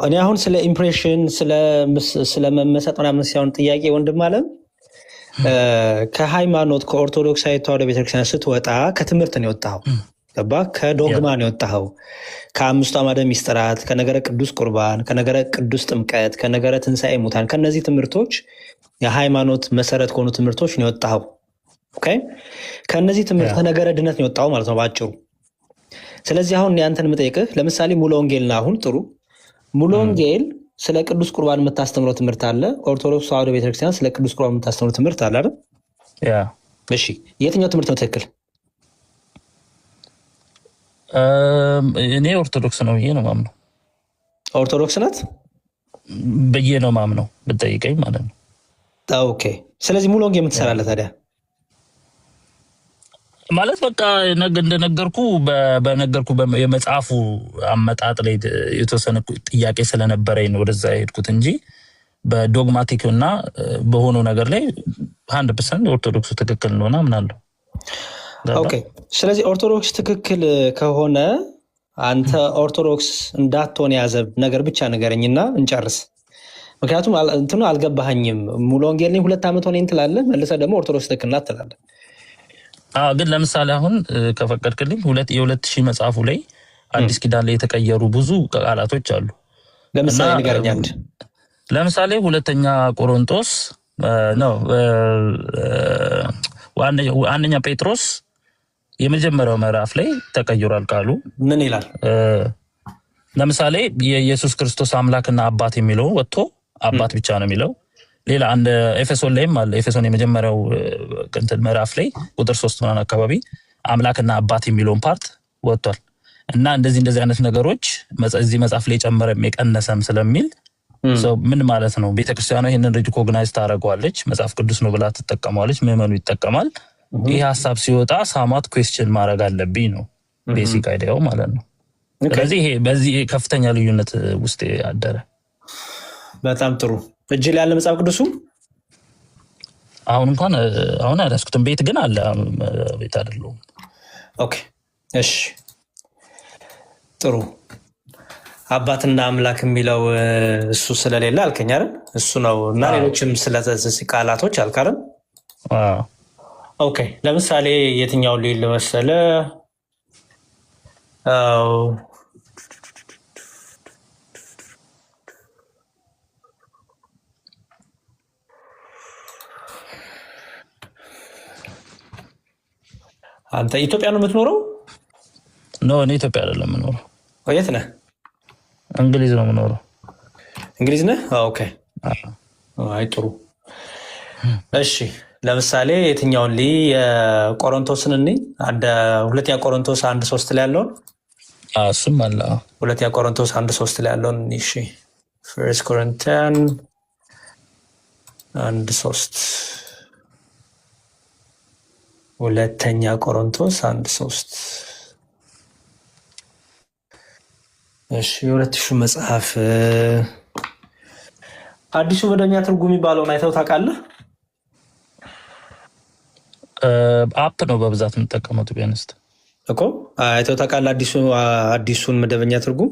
እኔ አሁን ስለ ኢምፕሬሽን ስለመመሰጥ ምናምን ሲሆን ጥያቄ ወንድም አለም ከሃይማኖት ከኦርቶዶክሳዊ ተዋሕዶ ቤተክርስቲያን ስትወጣ ከትምህርት ነው የወጣኸው። ገባ? ከዶግማ ነው የወጣኸው። ከአምስቱ አዕማደ ምስጢራት፣ ከነገረ ቅዱስ ቁርባን፣ ከነገረ ቅዱስ ጥምቀት፣ ከነገረ ትንሣኤ ሙታን፣ ከነዚህ ትምህርቶች የሃይማኖት መሰረት ከሆኑ ትምህርቶች ነው የወጣኸው። ከነዚህ ትምህርት ከነገረ ድነት ነው የወጣኸው ማለት ነው በአጭሩ። ስለዚህ አሁን ያንተን የምጠይቅህ ለምሳሌ ሙሉ ወንጌልና አሁን ጥሩ ሙሉ ወንጌል ስለ ቅዱስ ቁርባን የምታስተምረው ትምህርት አለ። ኦርቶዶክስ ተዋሕዶ ቤተክርስቲያን ስለ ቅዱስ ቁርባን የምታስተምረው ትምህርት አለ አይደል? እሺ የትኛው ትምህርት ነው ትክክል? እኔ ኦርቶዶክስ ነው ብዬ ነው ማምነው። ኦርቶዶክስ ናት ብዬ ነው ማምነው ብትጠይቀኝ ማለት ነው። ኦኬ። ስለዚህ ሙሉ ወንጌል የምትሰራለህ ታዲያ ማለት በቃ እንደነገርኩ የመጽሐፉ አመጣጥ ላይ የተወሰነ ጥያቄ ስለነበረኝ ነው ወደዛ የሄድኩት እንጂ በዶግማቲክ እና በሆነው ነገር ላይ 100% ኦርቶዶክሱ ትክክል እንደሆነ አምናለሁ። ኦኬ። ስለዚህ ኦርቶዶክስ ትክክል ከሆነ አንተ ኦርቶዶክስ እንዳትሆን የያዘ ነገር ብቻ ንገረኝና እንጨርስ። ምክንያቱም እንትኑ አልገባኸኝም። ሙሉ ወንጌል ላይ 2 ዓመት ሆነኝ ትላለህ፣ መልሰህ ደግሞ ኦርቶዶክስ ትክክል ናት ትላለህ። ግን ለምሳሌ አሁን ከፈቀድክልኝ የ2000 መጽሐፉ ላይ አዲስ ኪዳን ላይ የተቀየሩ ብዙ ቃላቶች አሉ። ለምሳሌ ንገረኝ አንድ። ለምሳሌ ሁለተኛ ቆሮንቶስ ነው አንደኛ ጴጥሮስ የመጀመሪያው ምዕራፍ ላይ ተቀይሯል ቃሉ። ምን ይላል? ለምሳሌ የኢየሱስ ክርስቶስ አምላክና አባት የሚለው ወጥቶ አባት ብቻ ነው የሚለው። ሌላ አንድ ኤፌሶን ላይም አለ። ኤፌሶን የመጀመሪያው ምዕራፍ ላይ ቁጥር 3 ምናምን አካባቢ አምላክና አባት የሚለውን ፓርት ወጥቷል። እና እንደዚህ አይነት ነገሮች እዚህ መጽሐፍ ላይ ጨመረም የቀነሰም ስለሚል ምን ማለት ነው? ቤተክርስቲያኗ ይህንን ሪኮግናይዝ ታደርገዋለች፣ መጽሐፍ ቅዱስ ነው ብላ ትጠቀመዋለች፣ ምዕመኑ ይጠቀማል። ይህ ሀሳብ ሲወጣ ሳማት ኩዌስችን ማድረግ አለብኝ ነው ቤሲክ አይዲያው ማለት ነው። ስለዚህ ይሄ በዚህ ከፍተኛ ልዩነት ውስጥ አደረ። በጣም ጥሩ። እጅ ላይ ያለ መጽሐፍ ቅዱሱ አሁን እንኳን አላስኩትም። ቤት ግን አለ። ቤት አይደለሁም። ኦኬ እሺ ጥሩ። አባትና አምላክ የሚለው እሱ ስለሌለ አልከኝ አይደል? እሱ ነው እና ሌሎችም ቃላቶች አልክ አይደል? ኦኬ ለምሳሌ የትኛው ሊል መሰለ? አንተ ኢትዮጵያ ነው የምትኖረው? ኖ እኔ ኢትዮጵያ አይደለም የምኖረው። የት ነህ? እንግሊዝ ነው የምኖረው። እንግሊዝ ነህ? ኦኬ አይ ጥሩ። እሺ ለምሳሌ የትኛውን የቆሮንቶስን እኔ ሁለተኛ ቆሮንቶስ 1:3 ላይ ያለውን እሱም አለ። ሁለተኛ ቆሮንቶስ 1:3 ላይ ያለውን እሺ ፈርስት ኮሪንቲያን 1:3 ሁለተኛ ቆሮንቶስ 1:3 እሺ የሁለት ሺህ መጽሐፍ አዲሱ መደበኛ ትርጉም የሚባለውን አይተው ታውቃለህ? አፕ ነው በብዛት የምጠቀመው ቢያንስት እኮ አይተው ታውቃለህ? አዲሱን መደበኛ ትርጉም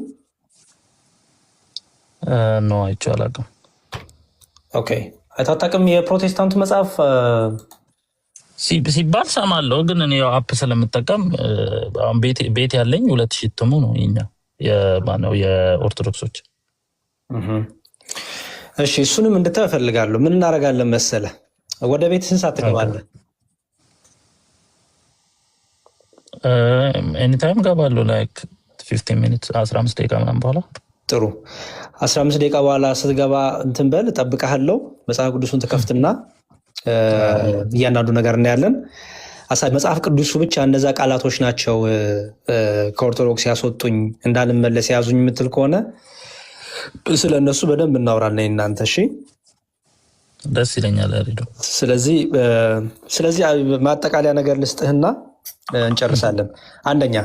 ነው አይቼው አላውቅም። ኦኬ አይተው አታውቅም? የፕሮቴስታንቱ መጽሐፍ ሲባል ሰማለሁ፣ ግን እኔ አፕ ስለምጠቀም አሁን ቤት ያለኝ 2000 እትሙ ነው የኛ የማነው የኦርቶዶክሶች። እሺ እሱንም እንድታው እፈልጋለሁ። ምን እናደርጋለን መሰለ፣ ወደ ቤት ስንት ሰዓት ትገባለህ? ኤኒታይም ገባለሁ። ላይክ 15 ሚኒት 15 ደቂቃ ምናምን በኋላ። ጥሩ 15 ደቂቃ በኋላ ስትገባ እንትን በል እጠብቅሃለሁ። መጽሐፍ ቅዱሱን ትከፍትና እያንዳንዱ ነገር እናያለን። መጽሐፍ ቅዱሱ ብቻ እነዛ ቃላቶች ናቸው ከኦርቶዶክስ ያስወጡኝ እንዳልመለስ ያዙኝ የምትል ከሆነ ስለ እነሱ በደንብ እናውራለን እናንተ። እሺ ደስ ይለኛል። ስለዚህ ማጠቃለያ ነገር ልስጥህና እንጨርሳለን። አንደኛ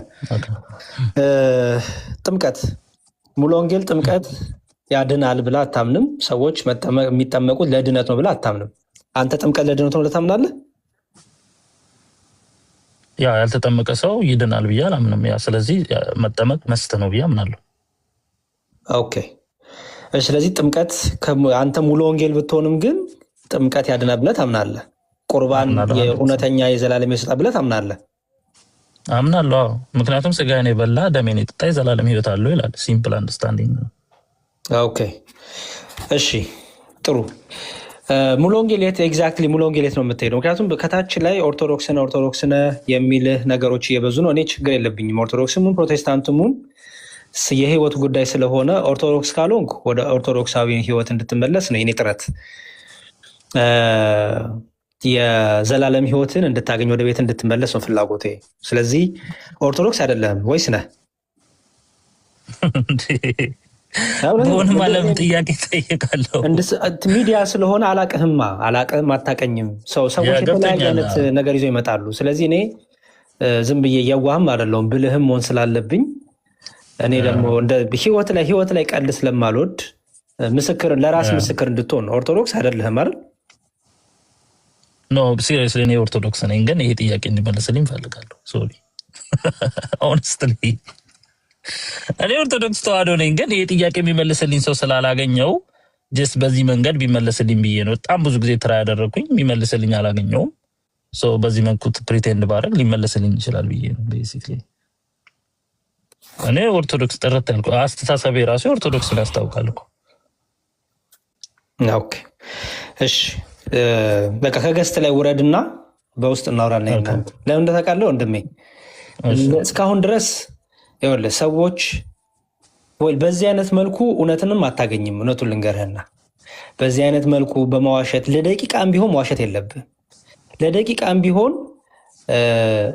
ጥምቀት፣ ሙሉ ወንጌል ጥምቀት ያድናል ብላ አታምንም። ሰዎች የሚጠመቁት ለድነት ነው ብላ አታምንም። አንተ ጥምቀት ለድነት ነው ብለህ ታምናለህ? ያ ያልተጠመቀ ሰው ይድናል ብዬ አላምንም። ያ ስለዚህ መጠመቅ መስት ነው ብዬ አምናለሁ። ኦኬ ስለዚህ ጥምቀት አንተ ሙሉ ወንጌል ብትሆንም ግን ጥምቀት ያድናል ብለህ ታምናለህ። ቁርባን የእውነተኛ የዘላለም ሕይወት ይሰጣል ብለህ ታምናለህ? አምናለሁ። ምክንያቱም ስጋዬን የበላ ደሜን የጠጣ የዘላለም ሕይወት አለው ይላል። ሲምፕል አንደርስታንዲንግ ነው። ኦኬ እሺ ጥሩ። ሙሉ ወንጌል ኤግዛክትሊ ሙሉ ወንጌል የት ነው የምትሄደው? ምክንያቱም ከታች ላይ ኦርቶዶክስ ነህ የሚልህ ነገሮች እየበዙ ነው። እኔ ችግር የለብኝም ኦርቶዶክስም ፕሮቴስታንትም የህይወት ጉዳይ ስለሆነ ኦርቶዶክስ ካልሆንክ ወደ ኦርቶዶክሳዊ ህይወት እንድትመለስ ነው የኔ ጥረት። የዘላለም ህይወትን እንድታገኝ ወደ ቤት እንድትመለስ ነው ፍላጎቴ። ስለዚህ ኦርቶዶክስ አይደለም ወይስ ነህ? በሆንም አለም ጥያቄ ጠይቃለሁ። ሚዲያ ስለሆነ አላቅህም፣ አታቀኝም። ሰዎች የተለያየ አይነት ነገር ይዘው ይመጣሉ። ስለዚህ እኔ ዝም ብዬ የዋህም አይደለሁም ብልህም መሆን ስላለብኝ እኔ ደግሞ ህይወት ላይ ቀልድ ስለማልወድ ለራስ ምስክር እንድትሆን ነው። ኦርቶዶክስ አይደለህም አይደል? ኖ ሲሪየስሊ እኔ ኦርቶዶክስ ነኝ፣ ግን ይሄ ጥያቄ እንዲመለስልኝ እፈልጋለሁ። ሶሪ ሆነስትሊ እኔ ኦርቶዶክስ ተዋህዶ ነኝ፣ ግን ይሄ ጥያቄ የሚመልስልኝ ሰው ስላላገኘው ጀስት በዚህ መንገድ ቢመለስልኝ ብዬ ነው። በጣም ብዙ ጊዜ ትራ ያደረግኩኝ የሚመልስልኝ አላገኘውም። በዚህ መልኩ ፕሪቴንድ ባረግ ሊመለስልኝ ይችላል ብዬ ነው። ቤሲክሊ እኔ ኦርቶዶክስ ጥረት ያልኩ አስተሳሰቤ ራሱ ኦርቶዶክስን ያስታውቃል እኮ። ኦኬ እሺ በቃ ከገስት ላይ ውረድና በውስጥ እናውራለን። ለምን እንደታውቃለህ ወንድሜ፣ እስካሁን ድረስ ይኸውልህ ሰዎች በዚህ አይነት መልኩ እውነትንም አታገኝም። እውነቱን ልንገርህና በዚህ አይነት መልኩ በመዋሸት ለደቂቃም ቢሆን መዋሸት የለብህም። ለደቂቃም ቢሆን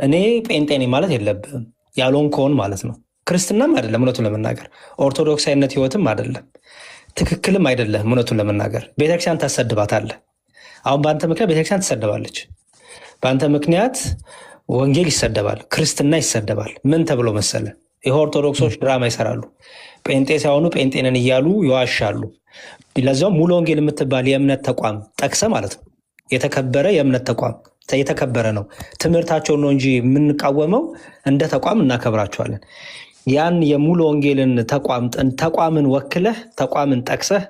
እኔ ጴንጤ ነኝ ማለት የለብህም። ያልሆንከውን ማለት ነው። ክርስትናም አይደለም እውነቱን ለመናገር፣ ኦርቶዶክሳዊነት ህይወትም አይደለም፣ ትክክልም አይደለም። እውነቱን ለመናገር ቤተክርስቲያን ታሰድባታለህ። አሁን በአንተ ምክንያት ቤተክርስቲያን ትሰደባለች። በአንተ ምክንያት ወንጌል ይሰደባል፣ ክርስትና ይሰደባል። ምን ተብሎ መሰለ? ይህ ኦርቶዶክሶች ድራማ ይሰራሉ። ጴንጤ ሳይሆኑ ጴንጤ ነን እያሉ ይዋሻሉ። ለዚያውም ሙሉ ወንጌል የምትባል የእምነት ተቋም ጠቅሰ ማለት ነው። የተከበረ የእምነት ተቋም የተከበረ ነው። ትምህርታቸውን ነው እንጂ የምንቃወመው፣ እንደ ተቋም እናከብራቸዋለን። ያን የሙሉ ወንጌልን ተቋምን ወክለህ ተቋምን ጠቅሰህ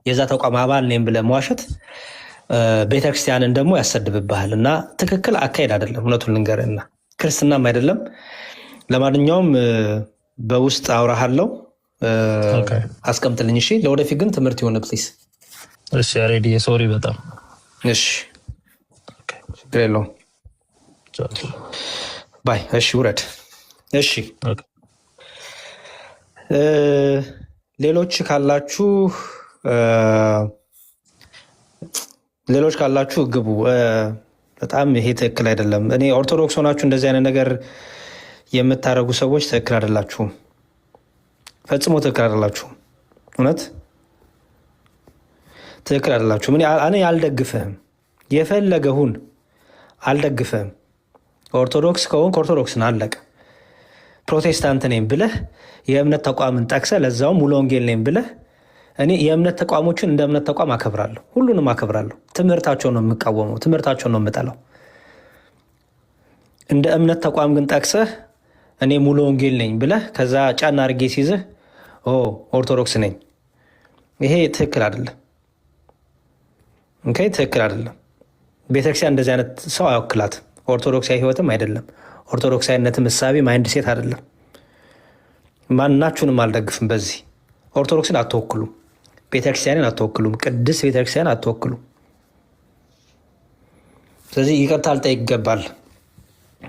የዛ ተቋም አባል ነኝ ብለህ መዋሸት ቤተክርስቲያንን ደግሞ ያሰድብብሃል እና ትክክል አካሄድ አይደለም። እውነቱን ልንገርህና ክርስትናም አይደለም። ለማንኛውም በውስጥ አውራሃለው አስቀምጥልኝ። እሺ ለወደፊት ግን ትምህርት የሆነ ፕሊስ። እሺ ሬዲ ሶሪ በጣም እሺ ችግር የለውም ባይ። እሺ ውረድ። እሺ ሌሎች ካላችሁ ሌሎች ካላችሁ ግቡ። በጣም ይሄ ትክክል አይደለም። እኔ ኦርቶዶክስ ሆናችሁ እንደዚህ አይነት ነገር የምታደርጉ ሰዎች ትክክል አይደላችሁም። ፈጽሞ ትክክል አይደላችሁም። እውነት ትክክል አይደላችሁም። እኔ አልደግፍህም። የፈለገሁን አልደግፍህም። ኦርቶዶክስ ከሆንክ ኦርቶዶክስን አለቀ። ፕሮቴስታንት ነኝ ብለህ የእምነት ተቋምን ጠቅሰህ ለዛውም ሙሉ ወንጌል ነኝ ብለህ እኔ የእምነት ተቋሞችን እንደ እምነት ተቋም አከብራለሁ። ሁሉንም አከብራለሁ። ትምህርታቸውን ነው የምቃወመው። ትምህርታቸውን ነው የምጠላው። እንደ እምነት ተቋም ግን ጠቅሰህ እኔ ሙሉ ወንጌል ነኝ ብለህ ከዛ ጫና አድርጌ ሲይዝህ ኦርቶዶክስ ነኝ፣ ይሄ ትክክል አይደለም። ኦኬ፣ ትክክል አይደለም። ቤተክርስቲያን እንደዚህ አይነት ሰው አይወክላትም። ኦርቶዶክሳዊ ህይወትም አይደለም። ኦርቶዶክሳዊነትም እሳቤ ማይንድ ሴት አይደለም። ማናችሁንም አልደግፍም። በዚህ ኦርቶዶክስን አትወክሉም፣ ቤተክርስቲያንን አትወክሉም፣ ቅድስት ቤተክርስቲያን አትወክሉም። ስለዚህ ይቅርታ ልጠይቅ ይገባል።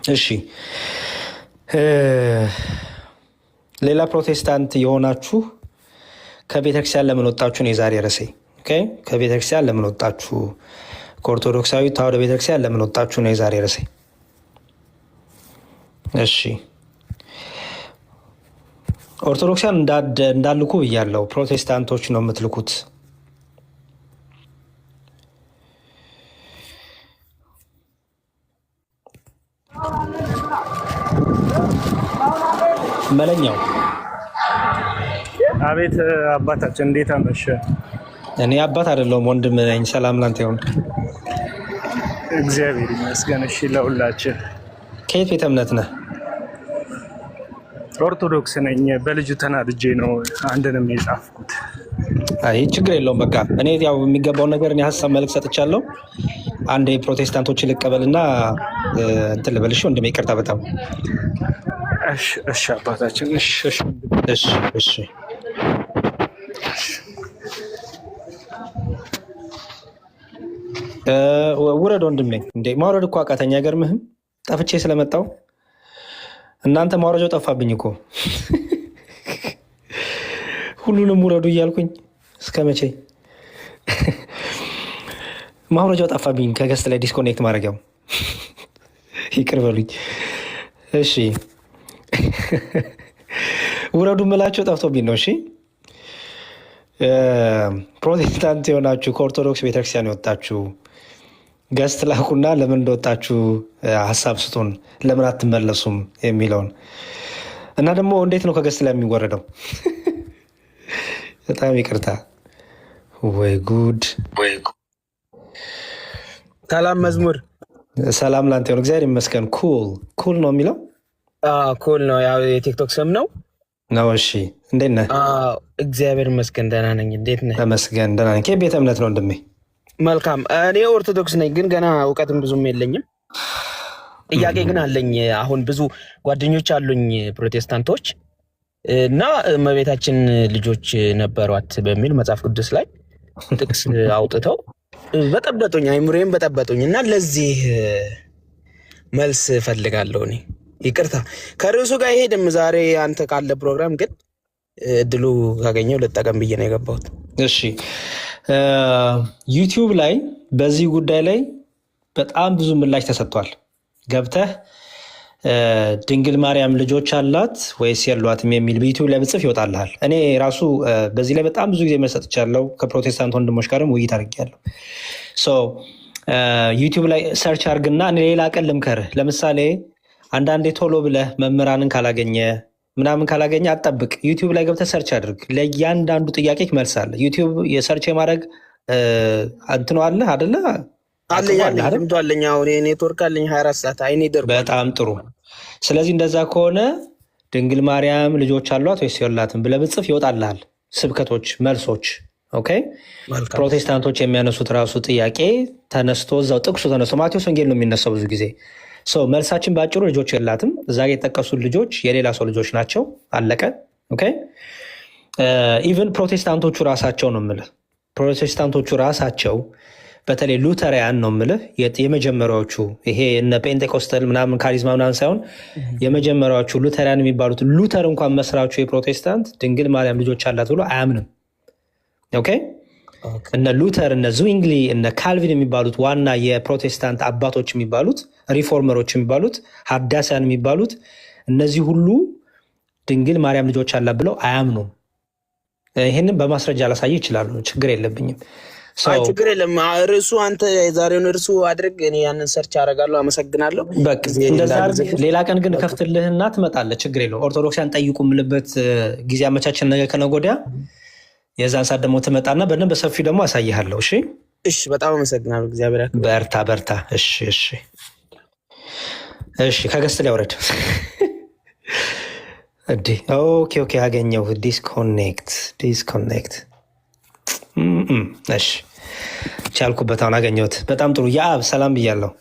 እሺ፣ ሌላ ፕሮቴስታንት የሆናችሁ ከቤተክርስቲያን ለምን ወጣችሁ ነው የዛሬ ርዕሴ። ከቤተክርስቲያን ለምን ወጣችሁ፣ ከኦርቶዶክሳዊ ተዋሕዶ ቤተክርስቲያን ለምን ወጣችሁ ነው የዛሬ ርዕሴ። እሺ፣ ኦርቶዶክሳን እንዳልኩ ብያለሁ። ፕሮቴስታንቶች ነው የምትልኩት። መለኛው አቤት አባታችን እንዴት አመሸ? እኔ አባት አይደለሁም ወንድም ነኝ። ሰላም ላንተ ይሁን። እግዚአብሔር ይመስገን። እሺ፣ ለሁላችን። ከየት ቤተ እምነት ነህ? ኦርቶዶክስ ነኝ። በልጁ ተናድጄ ነው አንድንም የጻፍኩት። አይ ችግር የለውም። በቃ እኔ ያው የሚገባውን ነገር እኔ ሀሳብ መልክ ሰጥቻለሁ። አንድ የፕሮቴስታንቶችን ልቀበልና እንትን ልበልሽ ወንድሜ፣ ይቅርታ በጣም እሺ አባታችን። እሺ ውረድ ወንድሜ። እንዴ ማውረድ እኮ አቃተኝ። አይገርምህም? ጠፍቼ ስለመጣው እናንተ ማውረጃው ጠፋብኝ እኮ። ሁሉንም ውረዱ እያልኩኝ እስከ መቼ? ማውረጃው ጠፋብኝ። ከገስት ላይ ዲስኮኔክት ማድረጊያው ይቅር በሉኝ። እሺ ውረዱ ምላቸው ጠፍቶብኝ ነው። እሺ ፕሮቴስታንት የሆናችሁ ከኦርቶዶክስ ቤተክርስቲያን የወጣችሁ ገስት ላኩና ለምን እንደወጣችሁ ሀሳብ ስጡን። ለምን አትመለሱም የሚለውን እና ደግሞ እንዴት ነው ከገስት ላይ የሚወረደው? በጣም ይቅርታ። ወይ ጉድ! ሰላም መዝሙር። ሰላም ላንተ ይሁን። እግዚአብሔር ይመስገን። ኩል ነው የሚለው ኩል ነው። ያው የቲክቶክ ስም ነው ነው። እሺ እንዴት ነህ? እግዚአብሔር ይመስገን ደህና ነኝ። እንዴት ነህ? ተመስገን ደህና ነኝ። ከቤተ እምነት ነው ወንድሜ? መልካም። እኔ ኦርቶዶክስ ነኝ፣ ግን ገና እውቀትም ብዙም የለኝም። ጥያቄ ግን አለኝ። አሁን ብዙ ጓደኞች አሉኝ ፕሮቴስታንቶች እና እመቤታችን ልጆች ነበሯት በሚል መጽሐፍ ቅዱስ ላይ ጥቅስ አውጥተው በጠበጡኝ፣ አይምሮዬን በጠበጡኝ እና ለዚህ መልስ እፈልጋለሁ። እኔ ይቅርታ ከርዕሱ ጋር አይሄድም ዛሬ አንተ ካለ ፕሮግራም፣ ግን እድሉ ካገኘው ልጠቀም ብዬ ነው የገባሁት። እሺ ዩቲዩብ ላይ በዚህ ጉዳይ ላይ በጣም ብዙ ምላሽ ተሰጥቷል። ገብተህ ድንግል ማርያም ልጆች አላት ወይስ የሏትም የሚል በዩቲዩብ ላይ ብጽፍ ይወጣልሃል። እኔ ራሱ በዚህ ላይ በጣም ብዙ ጊዜ መልስ ሰጥቻለሁ። ከፕሮቴስታንት ወንድሞች ጋርም ውይይት አድርጌያለሁ። ዩቲዩብ ላይ ሰርች አድርግና እኔ ሌላ ቀን ልምከርህ። ለምሳሌ አንዳንዴ ቶሎ ብለህ መምህራንን ካላገኘ ምናምን ካላገኘ አትጠብቅ። ዩቲዩብ ላይ ገብተህ ሰርች አድርግ። ለእያንዳንዱ ጥያቄ መልስ አለ። ዩቲዩብ የሰርች የማድረግ እንትኑ አለ አደለ? ልምዱ አለኝ። አሁን ኔትወርክ አለኝ 24 ሰዓት አይኔ ደርጓል። በጣም ጥሩ። ስለዚህ እንደዛ ከሆነ ድንግል ማርያም ልጆች አሏት ወይስ የላትም ብለህ ብጽፍ ይወጣልሃል ስብከቶች፣ መልሶች። ኦኬ ፕሮቴስታንቶች የሚያነሱት ራሱ ጥያቄ ተነስቶ እዛው ጥቅሱ ተነስቶ ማቴዎስ ወንጌል ነው የሚነሳው ብዙ ጊዜ። መልሳችን በአጭሩ ልጆች የላትም። እዛ ጋ የጠቀሱት ልጆች የሌላ ሰው ልጆች ናቸው። አለቀ። ኦኬ ኢቨን ፕሮቴስታንቶቹ ራሳቸው ነው የምልህ፣ ፕሮቴስታንቶቹ ራሳቸው በተለይ ሉተሪያን ነው የምልህ የመጀመሪያዎቹ፣ ይሄ እነ ፔንቴኮስተል ምናምን ካሪዝማ ምናምን ሳይሆን የመጀመሪያዎቹ ሉተሪያን የሚባሉት፣ ሉተር እንኳን መስራቹ የፕሮቴስታንት ድንግል ማርያም ልጆች አላት ብሎ አያምንም። ኦኬ እነ ሉተር፣ እነ ዙዊንግሊ፣ እነ ካልቪን የሚባሉት ዋና የፕሮቴስታንት አባቶች የሚባሉት ሪፎርመሮች የሚባሉት ሀዳሳን የሚባሉት እነዚህ ሁሉ ድንግል ማርያም ልጆች አላት ብለው አያምኑም። ይህንን በማስረጃ ላሳይ ይችላሉ። ችግር የለብኝም። ችግር የለም። ርዕሱ አንተ የዛሬውን እርሱ አድርግ፣ እኔ ያንን ሰርች አደርጋለሁ። አመሰግናለሁ። ሌላ ቀን ግን ከፍትልህና ትመጣለህ። ችግር የለውም። ኦርቶዶክሳን ጠይቁ የምልበት ጊዜ አመቻችን ነገ ከነገ ወዲያ። የዛን ሰዓት ደግሞ ትመጣና በደንብ በሰፊው ደግሞ አሳይሃለሁ። እሺ፣ እሺ። በጣም አመሰግናለሁ። እግዚአብሔር ያክብር። በርታ። እሺ፣ እሺ፣ እሺ። ከገስት ላይ አውረድ። ኦኬ፣ አገኘው። ዲስኮኔክት። እሺ፣ ቻልኩበት። አሁን አገኘሁት። በጣም ጥሩ። የአብ ሰላም ብያለሁ።